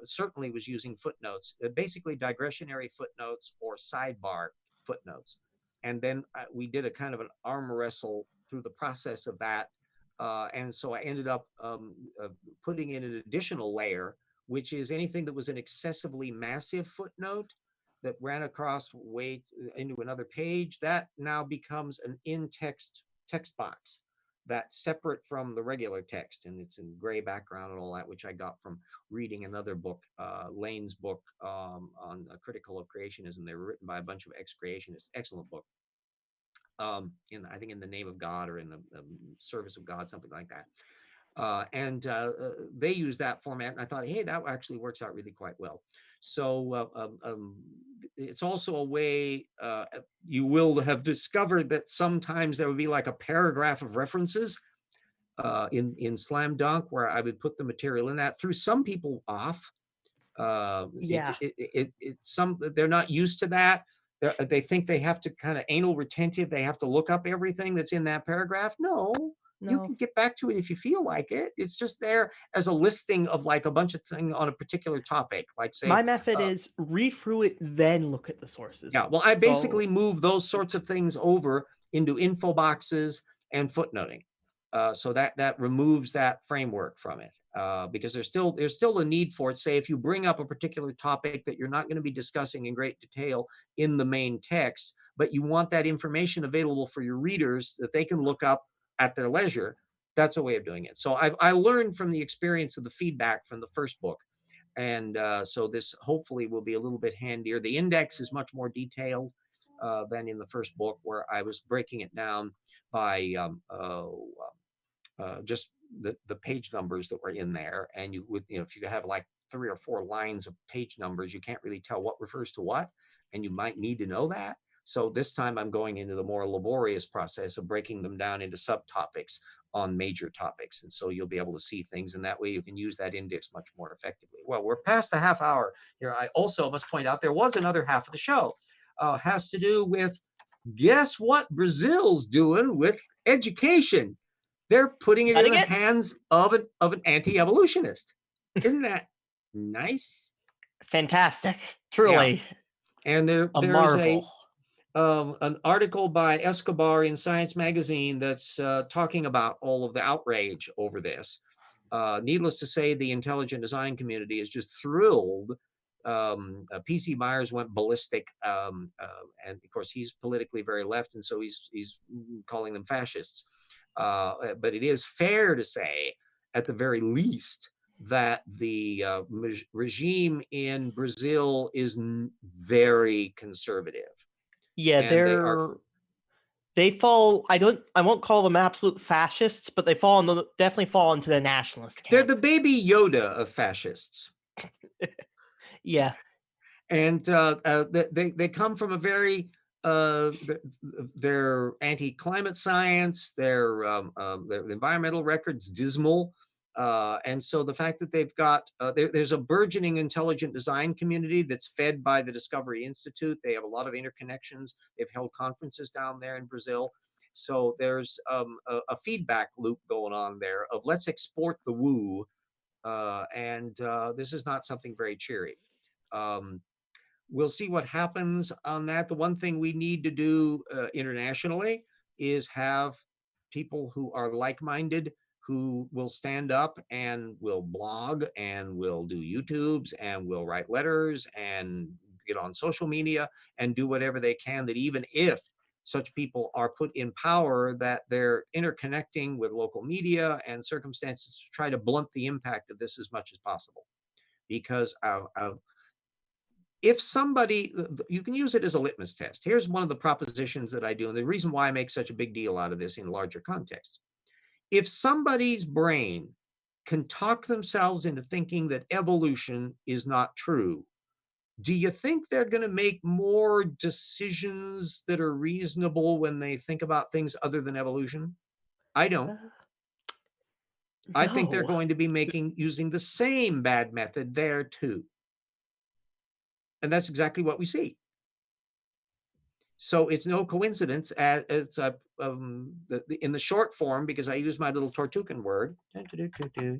certainly was using footnotes, basically digressionary footnotes or sidebar footnotes. And then we did a kind of an arm wrestle through the process of that. And so I ended up putting in an additional layer, which is anything that was an excessively massive footnote. that ran across way into another page, that now becomes an in-text text box that's separate from the regular text, and it's in gray background and all that, which I got from reading another book, Lane's book on critical of creationism. They were written by a bunch of ex-creationists. Excellent book. I think in the name of God, or in the service of God, something like that. They use that format, and I thought, hey, that actually works out really quite well. So it's also a way, you will have discovered that sometimes there would be like a paragraph of references in Slam Dunk, where I would put the material in. That threw some people off. Yeah. They're not used to that. They think they have to kind of anal retentive. They have to look up everything that's in that paragraph. No, you can get back to it if you feel like it. It's just there as a listing of like a bunch of things on a particular topic. Like, say, my method is read through it, then look at the sources. Yeah, well, I basically move those sorts of things over into info boxes and footnoting. So that removes that framework from it, because there's still a need for it. Say, if you bring up a particular topic that you're not going to be discussing in great detail in the main text, but you want that information available for your readers that they can look up at their leisure, that's a way of doing it. So I learned from the experience of the feedback from the first book. And so this hopefully will be a little bit handier. The index is much more detailed than in the first book, where I was breaking it down by just the page numbers that were in there. And you would, if you have like 3 or 4 lines of page numbers, you can't really tell what refers to what, and you might need to know that. So this time I'm going into the more laborious process of breaking them down into subtopics on major topics. And so you'll be able to see things, and that way you can use that index much more effectively. Well, we're past the half hour here. I also must point out there was another half of the show. Has to do with, guess what Brazil's doing with education? They're putting it in the hands of an anti-evolutionist. Isn't that nice? Fantastic. Truly. Yeah. And there's marvel. An article by Escobar in Science magazine that's talking about all of the outrage over this. Needless to say, the intelligent design community is just thrilled. PC Myers went ballistic, and of course he's politically very left, and so he's calling them fascists. But it is fair to say, at the very least, that the regime in Brazil is very conservative. Yeah, they fall. I won't call them absolute fascists, but they definitely fall into the nationalist camp. They're the baby Yoda of fascists. Yeah. And they come from a very their anti-climate science, their environmental record's dismal. And so the fact that they've got, there's a burgeoning intelligent design community that's fed by the Discovery Institute. They have a lot of interconnections. They've held conferences down there in Brazil. So there's a feedback loop going on there of let's export the woo. And this is not something very cheery. We'll see what happens on that. The one thing we need to do internationally is have people who are like-minded, who will stand up and will blog and will do YouTubes and will write letters and get on social media and do whatever they can, that even if such people are put in power, that they're interconnecting with local media and circumstances to try to blunt the impact of this as much as possible. Because if somebody, you can use it as a litmus test. Here's one of the propositions that I do, and the reason why I make such a big deal out of this in larger context. If somebody's brain can talk themselves into thinking that evolution is not true, do you think they're going to make more decisions that are reasonable when they think about things other than evolution? I don't. I think they're going to be using the same bad method there too. And that's exactly what we see. So it's no coincidence, in the short form, because I use my little Tortucan word,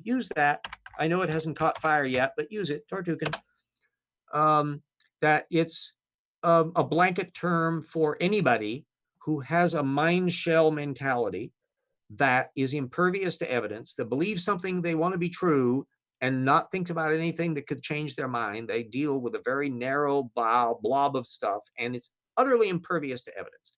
use that. I know it hasn't caught fire yet, but use it, Tortucan. That it's a blanket term for anybody who has a mind shell mentality that is impervious to evidence, that believes something they want to be true, and not think about anything that could change their mind. They deal with a very narrow blob of stuff, and it's utterly impervious to evidence.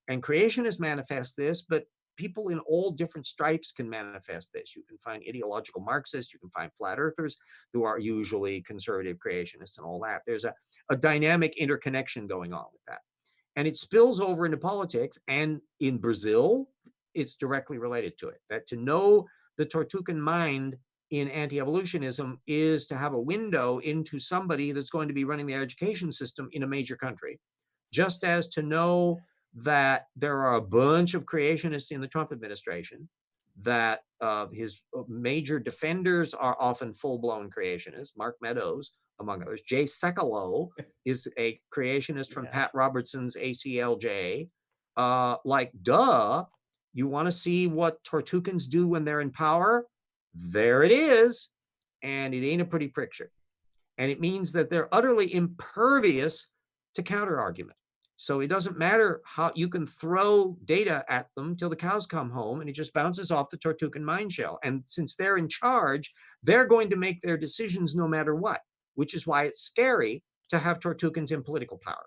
And creationists manifest this, but people in all different stripes can manifest this. You can find ideological Marxists, you can find flat earthers who are usually conservative creationists and all that. There's a dynamic interconnection going on with that. And it spills over into politics. And in Brazil, it's directly related to it. That to know the Tortucan mind in anti-evolutionism is to have a window into somebody that's going to be running the education system in a major country, just as to know that there are a bunch of creationists in the Trump administration, that his major defenders are often full-blown creationists, Mark Meadows, among others. Jay Sekulow is a creationist from Pat Robertson's ACLJ. Like, duh, you want to see what Tortucans do when they're in power? There it is. And it ain't a pretty picture. And it means that they're utterly impervious to counter argument. So it doesn't matter how you can throw data at them till the cows come home, and it just bounces off the Tortucan mind shell. And since they're in charge, they're going to make their decisions no matter what, which is why it's scary to have Tortucans in political power.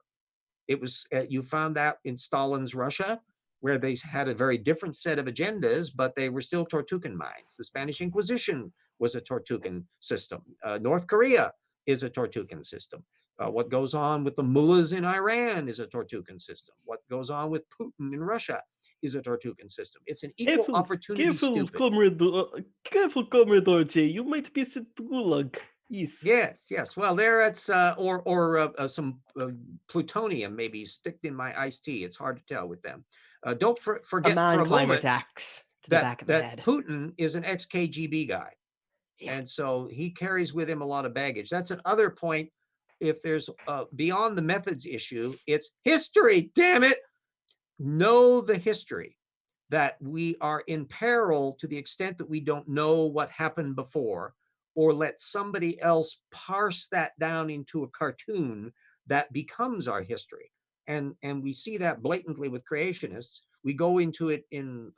It was, you found that in Stalin's Russia, where they had a very different set of agendas, but they were still Tortucan minds. The Spanish Inquisition was a Tortucan system. North Korea is a Tortucan system. What goes on with the mullahs in Iran is a Tortucan system. What goes on with Putin in Russia is a Tortucan system. It's an equal opportunity stupid. Careful, Comrade RJ. You might be sent to Gulag. Yes, yes. Well, there it's or some plutonium maybe sticked in my iced tea. It's hard to tell with them. Don't forget for a moment axe to the back of the head. Putin is an ex-KGB guy, and so he carries with him a lot of baggage. That's another point. If there's beyond the methods issue, it's history. Damn it! Know the history. That we are in peril to the extent that we don't know what happened before, or let somebody else parse that down into a cartoon that becomes our history. And we see that blatantly with creationists. We go into it in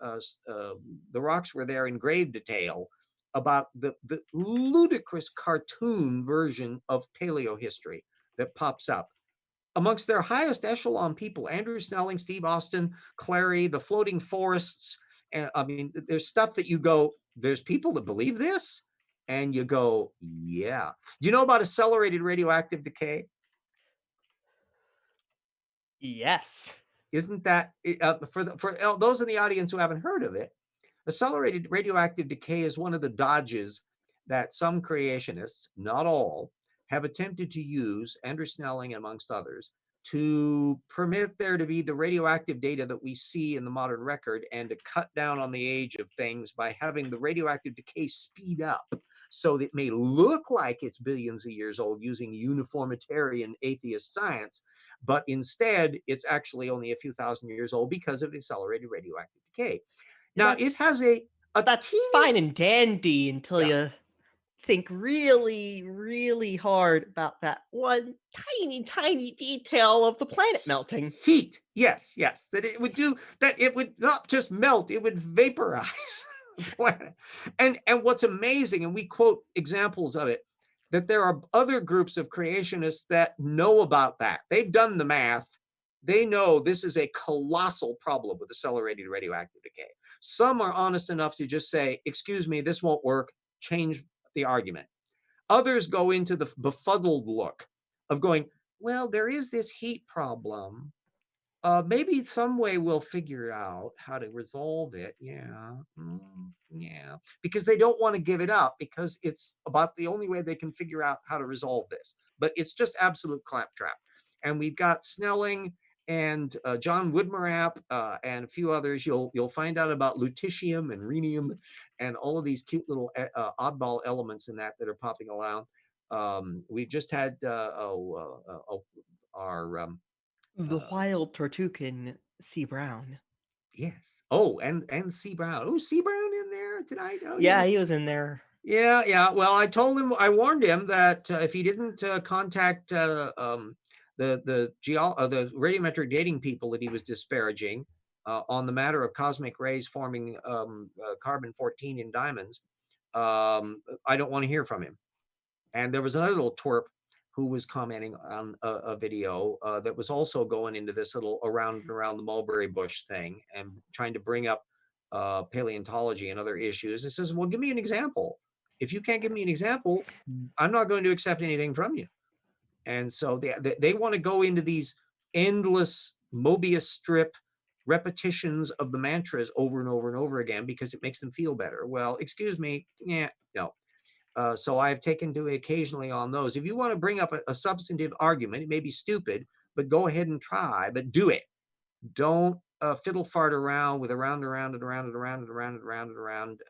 the rocks were there in grave detail about the ludicrous cartoon version of paleo history that pops up amongst their highest echelon people, Andrew Snelling, Steve Austin, Clary, the floating forests. And I mean, there's stuff that you go, there's people that believe this, and you go, yeah. Do you know about accelerated radioactive decay? Yes. Isn't that, for those in the audience who haven't heard of it, accelerated radioactive decay is one of the dodges that some creationists, not all, have attempted to use, Andrew Snelling amongst others, to permit there to be the radioactive data that we see in the modern record, and to cut down on the age of things by having the radioactive decay speed up so that it may look like it's billions of years old using uniformitarian atheist science, but instead it's actually only a few thousand years old because of accelerated radioactive decay. Now, it has that's fine and dandy until you think really, really hard about that one tiny, tiny detail of the planet melting. Heat, yes, yes. That it would do, that it would not just melt, it would vaporize the planet. And what's amazing, and we quote examples of it, that there are other groups of creationists that know about that. They've done the math. They know this is a colossal problem with accelerated radioactive decay. Some are honest enough to just say, excuse me, this won't work, change the argument. Others go into the befuddled look of going, well, there is this heat problem. Maybe some way we'll figure out how to resolve it. Yeah. Yeah. Because they don't want to give it up, because it's about the only way they can figure out how to resolve this. But it's just absolute claptrap. And we've got Snelling and John Woodmarapp and a few others. You'll find out about lutetium and rhenium and all of these cute little oddball elements in that are popping around. We've just had our the wild Tortucan C. Brown. Yes. Oh, and C. Brown. Oh, C. Brown in there tonight. Oh, yeah, yes. He was in there. Yeah, yeah. Well, I warned him that if he didn't contact the radiometric dating people that he was disparaging on the matter of cosmic rays forming carbon-14 in diamonds, I don't want to hear from him. And there was another little twerp who was commenting on a video that was also going into this little around and around the mulberry bush thing and trying to bring up paleontology and other issues. It says, well, give me an example. If you can't give me an example, I'm not going to accept anything from you. And so they want to go into these endless Mobius strip repetitions of the mantras over and over and over again because it makes them feel better. Well, excuse me. Yeah, no. So I've taken to occasionally on those. If you want to bring up a substantive argument, it may be stupid, but go ahead and try, but do it. Don't fiddle fart around with around and around and around and around and around and around and around,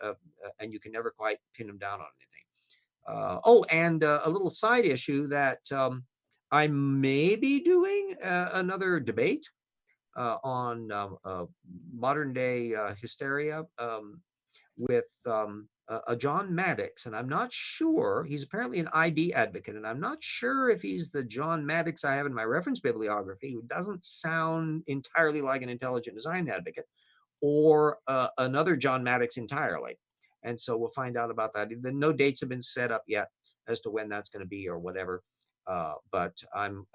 and you can never quite pin them down on anything. Oh, and a little side issue that I may be doing another debate on modern day hysteria with a John Maddox, and I'm not sure, he's apparently an ID advocate, and I'm not sure if he's the John Maddox I have in my reference bibliography, who doesn't sound entirely like an intelligent design advocate, or another John Maddox entirely. And so we'll find out about that. No dates have been set up yet as to when that's going to be or whatever. But I'm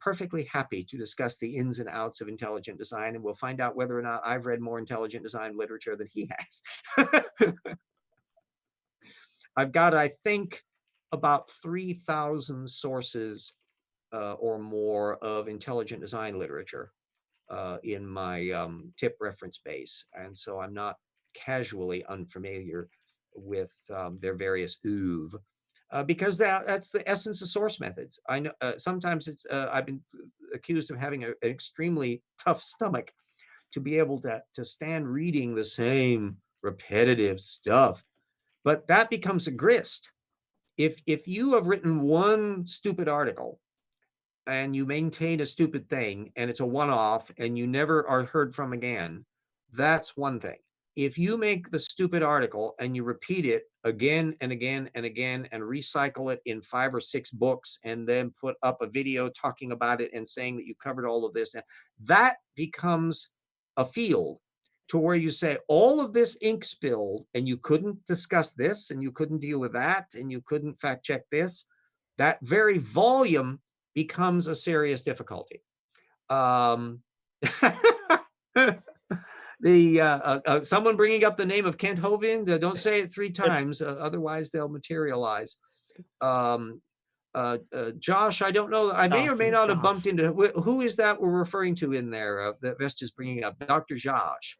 perfectly happy to discuss the ins and outs of intelligent design, and we'll find out whether or not I've read more intelligent design literature than he has. I've got, I think, about 3,000 sources or more of intelligent design literature in my tip reference base. And so I'm not casually unfamiliar with their various oeuvre. Because that's the essence of source methods. I know sometimes it's I've been accused of having an extremely tough stomach to be able to stand reading the same repetitive stuff, but that becomes a grist. If you have written one stupid article and you maintain a stupid thing and it's a one-off and you never are heard from again, that's one thing. If you make the stupid article and you repeat it again and again and again and recycle it in 5 or 6 books and then put up a video talking about it and saying that you covered all of this, that becomes a field to where you say all of this ink spilled and you couldn't discuss this and you couldn't deal with that and you couldn't fact check this. That very volume becomes a serious difficulty. Someone bringing up the name of Kent Hovind, don't say it 3 times, otherwise they'll materialize. Josh, I don't know, I may or may not have bumped into, who is that we're referring to in there that Vest is bringing up? Dr. Josh.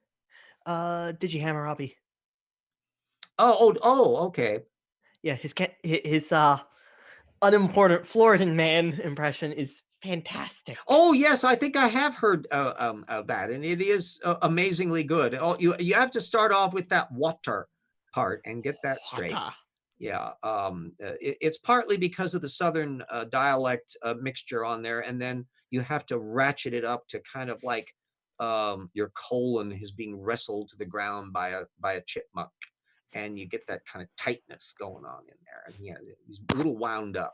Digihammer Hobby. Oh, okay. Yeah, his unimportant Floridan man impression is fantastic. Oh yes, I think I have heard of that, and it is amazingly good. You have to start off with that water part and get that straight. Water. Yeah, it's partly because of the southern dialect mixture on there, and then you have to ratchet it up to kind of like your colon is being wrestled to the ground by a chipmunk, and you get that kind of tightness going on in there, and yeah, he's a little wound up.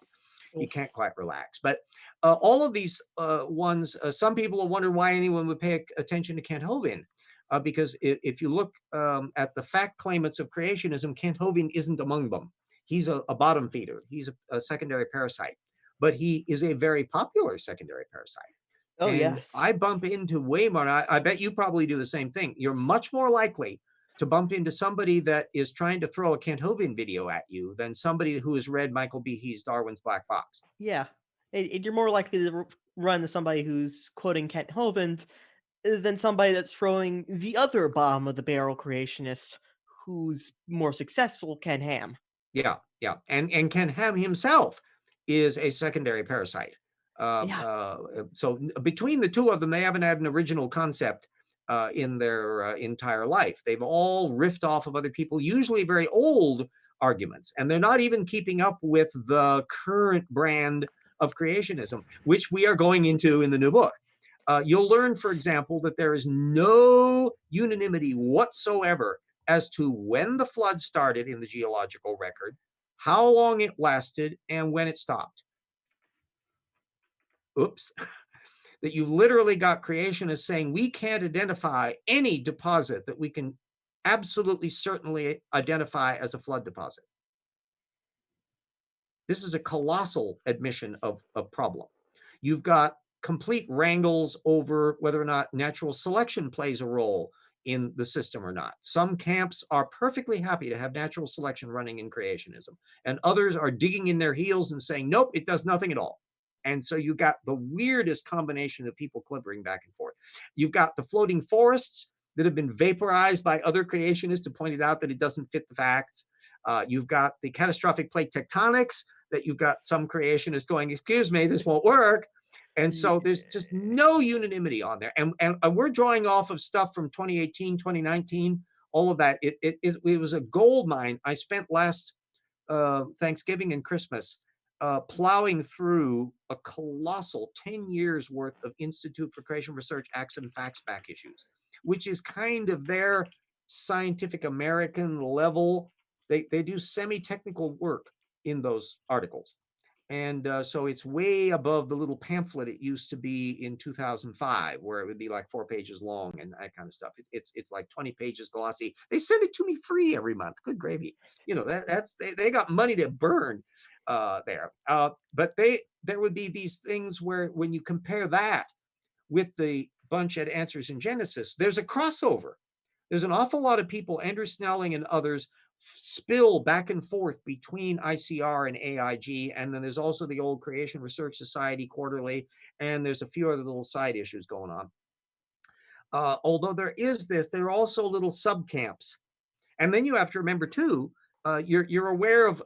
You can't quite relax. But all of these ones, some people will wonder why anyone would pay attention to Kent Hovind. Because if you look at the fact claimants of creationism, Kent Hovind isn't among them. He's a bottom feeder. He's a secondary parasite. But he is a very popular secondary parasite. Oh, and yes. I bump into way more. I bet you probably do the same thing. You're much more likely to bump into somebody that is trying to throw a Kent Hovind video at you than somebody who has read Michael Behe's Darwin's Black Box. Yeah. You're more likely to run to somebody who's quoting Kent Hovind than somebody that's throwing the other bottom of the barrel creationist who's more successful, Ken Ham. Yeah. And Ken Ham himself is a secondary parasite. So between the two of them, they haven't had an original concept in their entire life. They've all riffed off of other people, usually very old arguments, and they're not even keeping up with the current brand of creationism, which we are going into in the new book. You'll learn, for example, that there is no unanimity whatsoever as to when the flood started in the geological record, how long it lasted, and when it stopped. Oops. That you literally got creationists saying we can't identify any deposit that we can absolutely certainly identify as a flood deposit. This is a colossal admission of problem. You've got complete wrangles over whether or not natural selection plays a role in the system or not. Some camps are perfectly happy to have natural selection running in creationism, and others are digging in their heels and saying, nope, it does nothing at all. And so you got the weirdest combination of people clibbering back and forth. You've got the floating forests that have been vaporized by other creationists who pointed out that it doesn't fit the facts. You've got the catastrophic plate tectonics that you've got some creationists going, excuse me, this won't work. And so there's just no unanimity on there. And we're drawing off of stuff from 2018, 2019, all of that. It was a gold mine. I spent last Thanksgiving and Christmas plowing through a colossal 10 years worth of Institute for Creation Research Acts and Facts back issues, which is kind of their Scientific American level. They do semi-technical work in those articles. And so it's way above the little pamphlet it used to be in 2005, where it would be like 4 pages long and that kind of stuff. It's like 20 pages glossy. They send it to me free every month. Good gravy. You know, they got money to burn there. But there would be these things where when you compare that with the bunch at Answers in Genesis, there's a crossover. There's an awful lot of people, Andrew Snelling and others, spill back and forth between ICR and AIG. And then there's also the old Creation Research Society quarterly, and there's a few other little side issues going on. Although there are also little subcamps. And then you have to remember too, you're aware of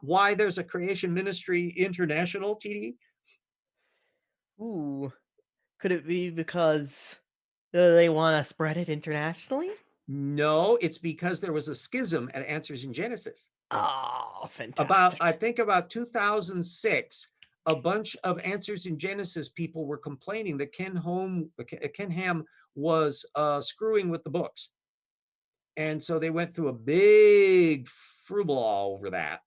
why there's a Creation Ministry International, TD? Ooh, could it be because they want to spread it internationally? No, it's because there was a schism at Answers in Genesis. Oh, I fantastic. think about 2006, a bunch of Answers in Genesis people were complaining that Ken Ham was screwing with the books. And so they went through a big frublaw over that.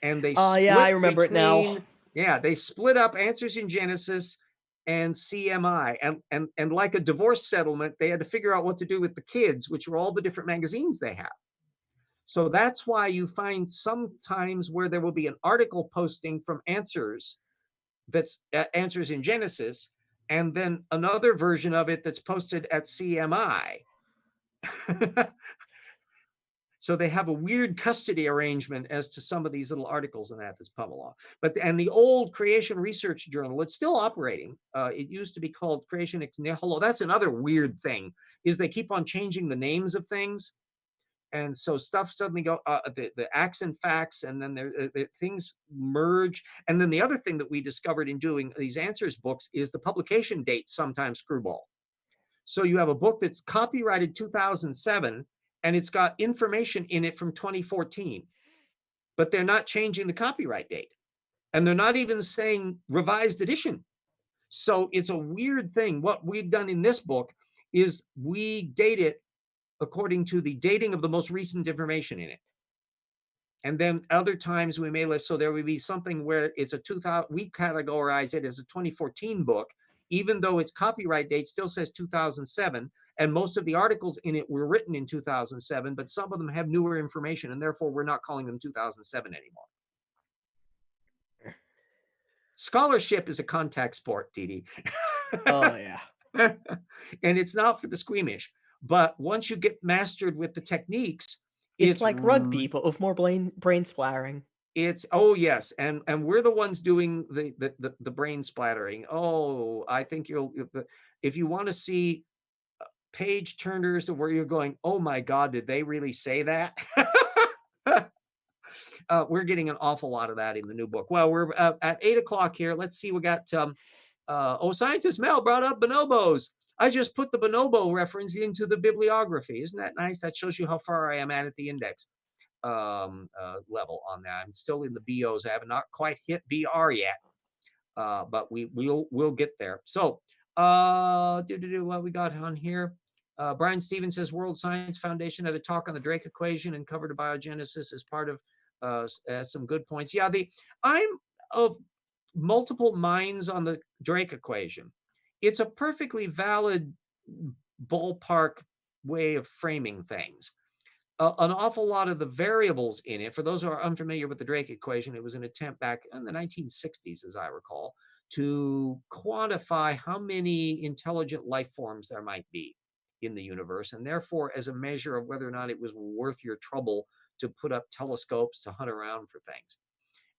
And they Yeah, I split remember it now. they split up Answers in Genesis and CMI. And like a divorce settlement, they had to figure out what to do with the kids, which were all the different magazines they had. So that's why you find sometimes where there will be an article posting from Answers that's Answers in Genesis, and then another version of it that's posted at CMI. So they have a weird custody arrangement as to some of these little articles and that's pummel off. And the old Creation Research Journal, it's still operating. It used to be called Creation Ex Nihilo. That's another weird thing, is they keep on changing the names of things. And so stuff suddenly go the acts and facts, and then things merge. And then the other thing that we discovered in doing these Answers books is the publication dates sometimes screwball. So you have a book that's copyrighted 2007, and it's got information in it from 2014, but they're not changing the copyright date, and they're not even saying revised edition. So it's a weird thing. What we've done in this book is we date it according to the dating of the most recent information in it. And then other times we may list, so there would be something where it's a 2000, we categorize it as a 2014 book, even though its copyright date still says 2007. And most of the articles in it were written in 2007, but some of them have newer information, and therefore we're not calling them 2007 anymore. Scholarship is a contact sport, TD. Oh, yeah. And it's not for the squeamish. But once you get mastered with the techniques, It's like rugby, but with more brain splattering. Oh yes, and we're the ones doing the brain splattering. Oh, I think if you want to see page turners to where you're going, oh my God, did they really say that? We're getting an awful lot of that in the new book. Well, we're at 8:00 here. Let's see. We got Scientist Mel brought up bonobos. I just put the bonobo reference into the bibliography. Isn't that nice? That shows you how far I am at the index level on that. I'm still in the BOs. I have not quite hit BR yet, but we'll get there. So what we got on here? Brian Stevens says World Science Foundation had a talk on the Drake equation and covered abiogenesis as part of some good points. Yeah, I'm of multiple minds on the Drake equation. It's a perfectly valid ballpark way of framing things. an awful lot of the variables in it, for those who are unfamiliar with the Drake equation, it was an attempt back in the 1960s, as I recall, to quantify how many intelligent life forms there might be in the universe, and therefore as a measure of whether or not it was worth your trouble to put up telescopes to hunt around for things.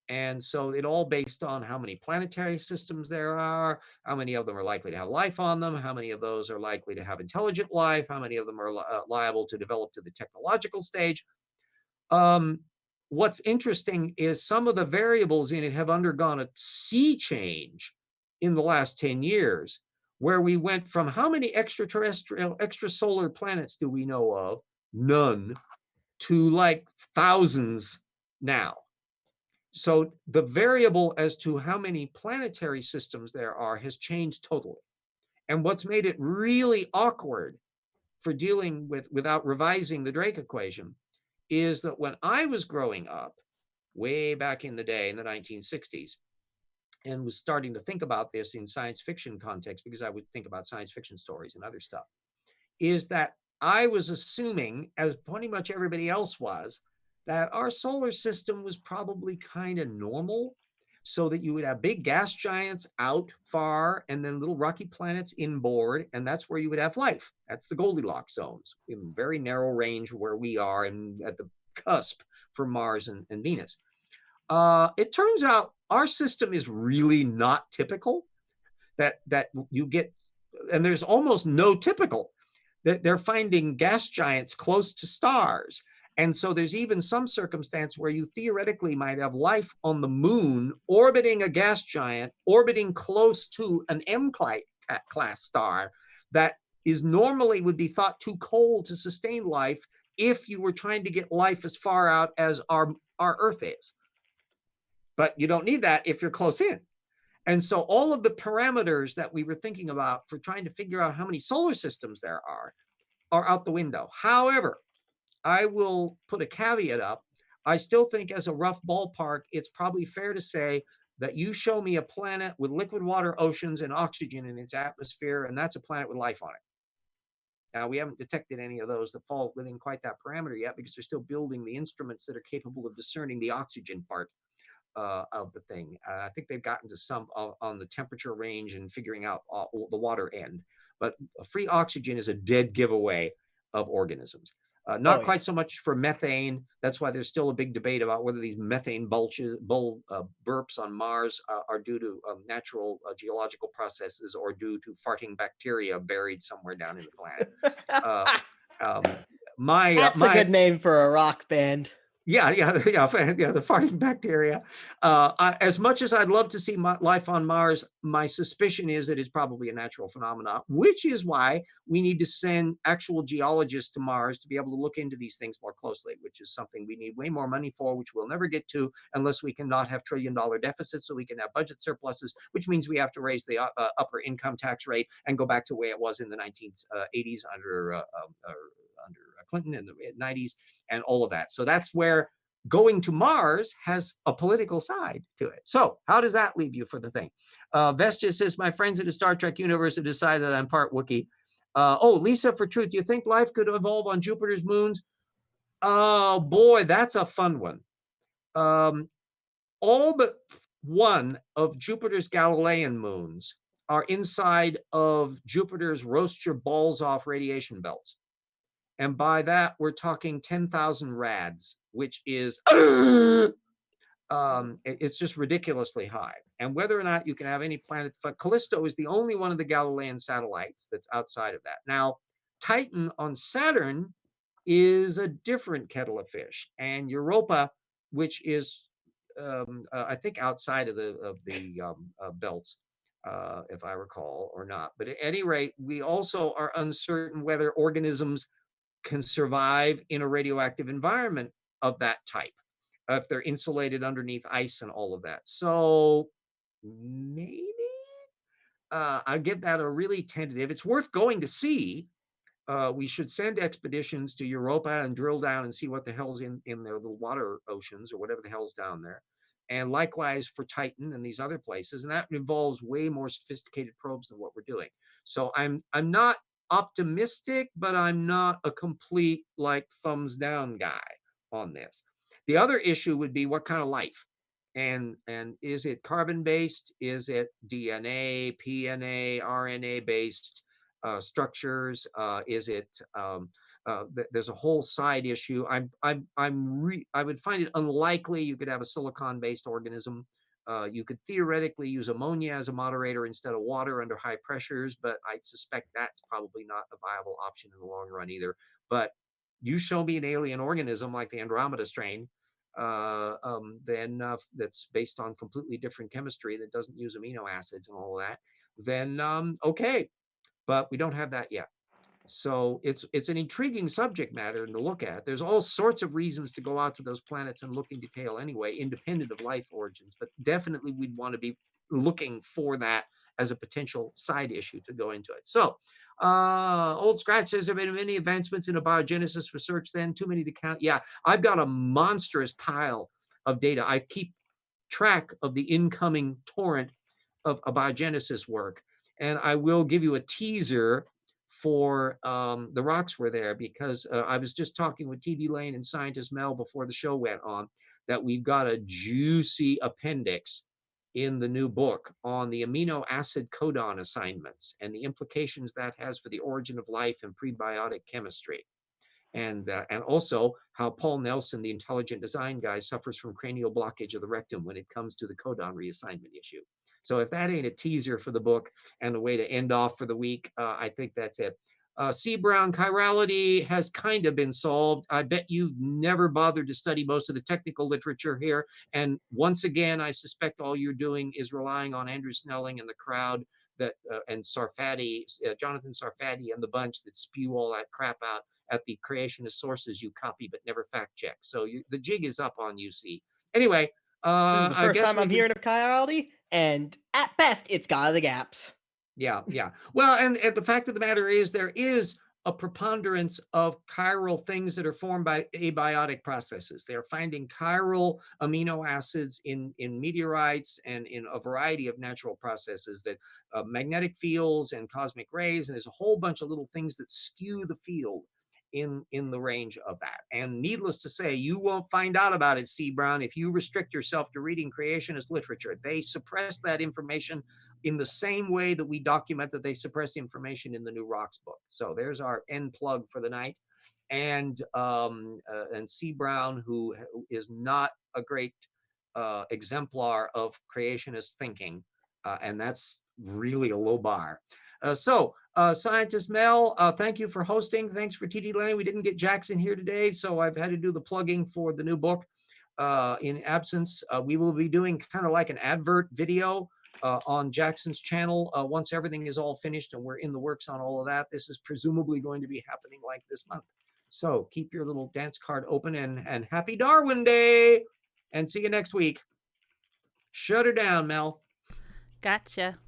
And so it all based on how many planetary systems there are, how many of them are likely to have life on them, how many of those are likely to have intelligent life, how many of them are liable to develop to the technological stage. Um, what's interesting is some of the variables in it have undergone a sea change in the last 10 years, where we went from how many extraterrestrial, extrasolar planets do we know of? None, to like thousands now. So the variable as to how many planetary systems there are has changed totally. And what's made it really awkward for dealing with without revising the Drake equation is that when I was growing up, way back in the day in the 1960s, and was starting to think about this in science fiction context, because I would think about science fiction stories and other stuff, is that I was assuming, as pretty much everybody else was, that our solar system was probably kind of normal, so that you would have big gas giants out far and then little rocky planets inboard, and that's where you would have life. That's the Goldilocks zones, in very narrow range where we are and at the cusp for Mars and Venus. It turns out our system is really not typical, that you get, and there's almost no typical. They're finding gas giants close to stars. And so there's even some circumstance where you theoretically might have life on the moon orbiting a gas giant, orbiting close to an M-class star that is normally would be thought too cold to sustain life if you were trying to get life as far out as our Earth is. But you don't need that if you're close in. And so all of the parameters that we were thinking about for trying to figure out how many solar systems there are out the window. However, I will put a caveat up. I still think, as a rough ballpark, it's probably fair to say that you show me a planet with liquid water oceans and oxygen in its atmosphere, and that's a planet with life on it. Now, we haven't detected any of those that fall within quite that parameter yet, because they're still building the instruments that are capable of discerning the oxygen part of the thing. I think they've gotten to some on the temperature range and figuring out the water end. But free oxygen is a dead giveaway of organisms. Not quite so much for methane. That's why there's still a big debate about whether these methane burps on Mars are due to natural geological processes or due to farting bacteria buried somewhere down in the planet. That's a good name for a rock band. Yeah, the farting bacteria. As much as I'd love to see life on Mars, my suspicion is that it's probably a natural phenomenon, which is why we need to send actual geologists to Mars to be able to look into these things more closely, which is something we need way more money for, which we'll never get to unless we can not have $1 trillion deficits, so we can have budget surpluses, which means we have to raise the upper income tax rate and go back to the way it was in the 1980s under Clinton in the 90s and all of that. So that's where going to Mars has a political side to it. So how does that leave you for the thing? Vestia says, my friends in the Star Trek universe have decided that I'm part Wookiee. Lisa for Truth, do you think life could evolve on Jupiter's moons? Oh boy, that's a fun one. All but one of Jupiter's Galilean moons are inside of Jupiter's roast your balls off radiation belts. And by that, we're talking 10,000 rads, which is, it's just ridiculously high. And whether or not you can have any planet, Callisto is the only one of the Galilean satellites that's outside of that. Now, Titan on Saturn is a different kettle of fish. And Europa, which is, I think, outside of the belts, if I recall, or not. But at any rate, we also are uncertain whether organisms can survive in a radioactive environment of that type, if they're insulated underneath ice and all of that. So maybe I'll give that a really tentative. It's worth going to see. We should send expeditions to Europa and drill down and see what the hell's in their little water oceans or whatever the hell's down there. And likewise for Titan and these other places. And that involves way more sophisticated probes than what we're doing. So I'm not optimistic, but I'm not a complete like thumbs down guy on this. The other issue would be what kind of life, and is it carbon based? Is it DNA, PNA, RNA based structures? Is it there's a whole side issue. I would find it unlikely you could have a silicon based organism. You could theoretically use ammonia as a moderator instead of water under high pressures, but I suspect that's probably not a viable option in the long run either. But you show me an alien organism like the Andromeda strain, then that's based on completely different chemistry that doesn't use amino acids and all of that, then okay. But we don't have that yet. So it's an intriguing subject matter to look at. There's all sorts of reasons to go out to those planets and look in detail anyway, independent of life origins. But definitely we'd want to be looking for that as a potential side issue to go into it. So Old Scratch says, there have been many advancements in abiogenesis research then, too many to count. Yeah, I've got a monstrous pile of data. I keep track of the incoming torrent of abiogenesis work. And I will give you a teaser for the rocks were there, because I was just talking with TD Lane and scientist Mel before the show went on that we've got a juicy appendix in the new book on the amino acid codon assignments and the implications that has for the origin of life and prebiotic chemistry. And also how Paul Nelson, the intelligent design guy, suffers from cranial blockage of the rectum when it comes to the codon reassignment issue. So if that ain't a teaser for the book and the way to end off for the week, I think that's it. C. Brown, chirality has kind of been solved. I bet you've never bothered to study most of the technical literature here. And once again, I suspect all you're doing is relying on Andrew Snelling and the crowd that and Sarfati, Jonathan Sarfati and the bunch that spew all that crap out at the creationist sources you copy but never fact check. So the jig is up on UC. Anyway, this is the first time I'm hearing of chirality, and at best, it's got the gaps. Yeah. Well, and the fact of the matter is there is a preponderance of chiral things that are formed by abiotic processes. They're finding chiral amino acids in meteorites and in a variety of natural processes, that magnetic fields and cosmic rays, and there's a whole bunch of little things that skew the field in the range of that. And needless to say, you won't find out about it, C. Brown, if you restrict yourself to reading creationist literature. They suppress that information in the same way that we document that they suppress information in the New Rocks book. So there's our end plug for the night. And C. Brown, who is not a great exemplar of creationist thinking, and that's really a low bar. Scientist Mel, thank you for hosting. Thanks for TD Lenny. We didn't get Jackson here today, so I've had to do the plugging for the new book. In absence, we will be doing kind of like an advert video on Jackson's channel once everything is all finished and we're in the works on all of that. This is presumably going to be happening like this month. So keep your little dance card open, and happy Darwin Day, and see you next week. Shut her down, Mel. Gotcha.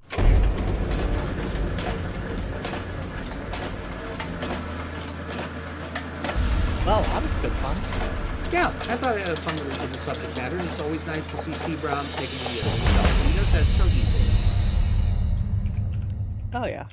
Well, that was good fun. Yeah, I thought it had a fun little subject matter, and it's always nice to see C. Brown taking the himself. He does that so easily. Oh, yeah.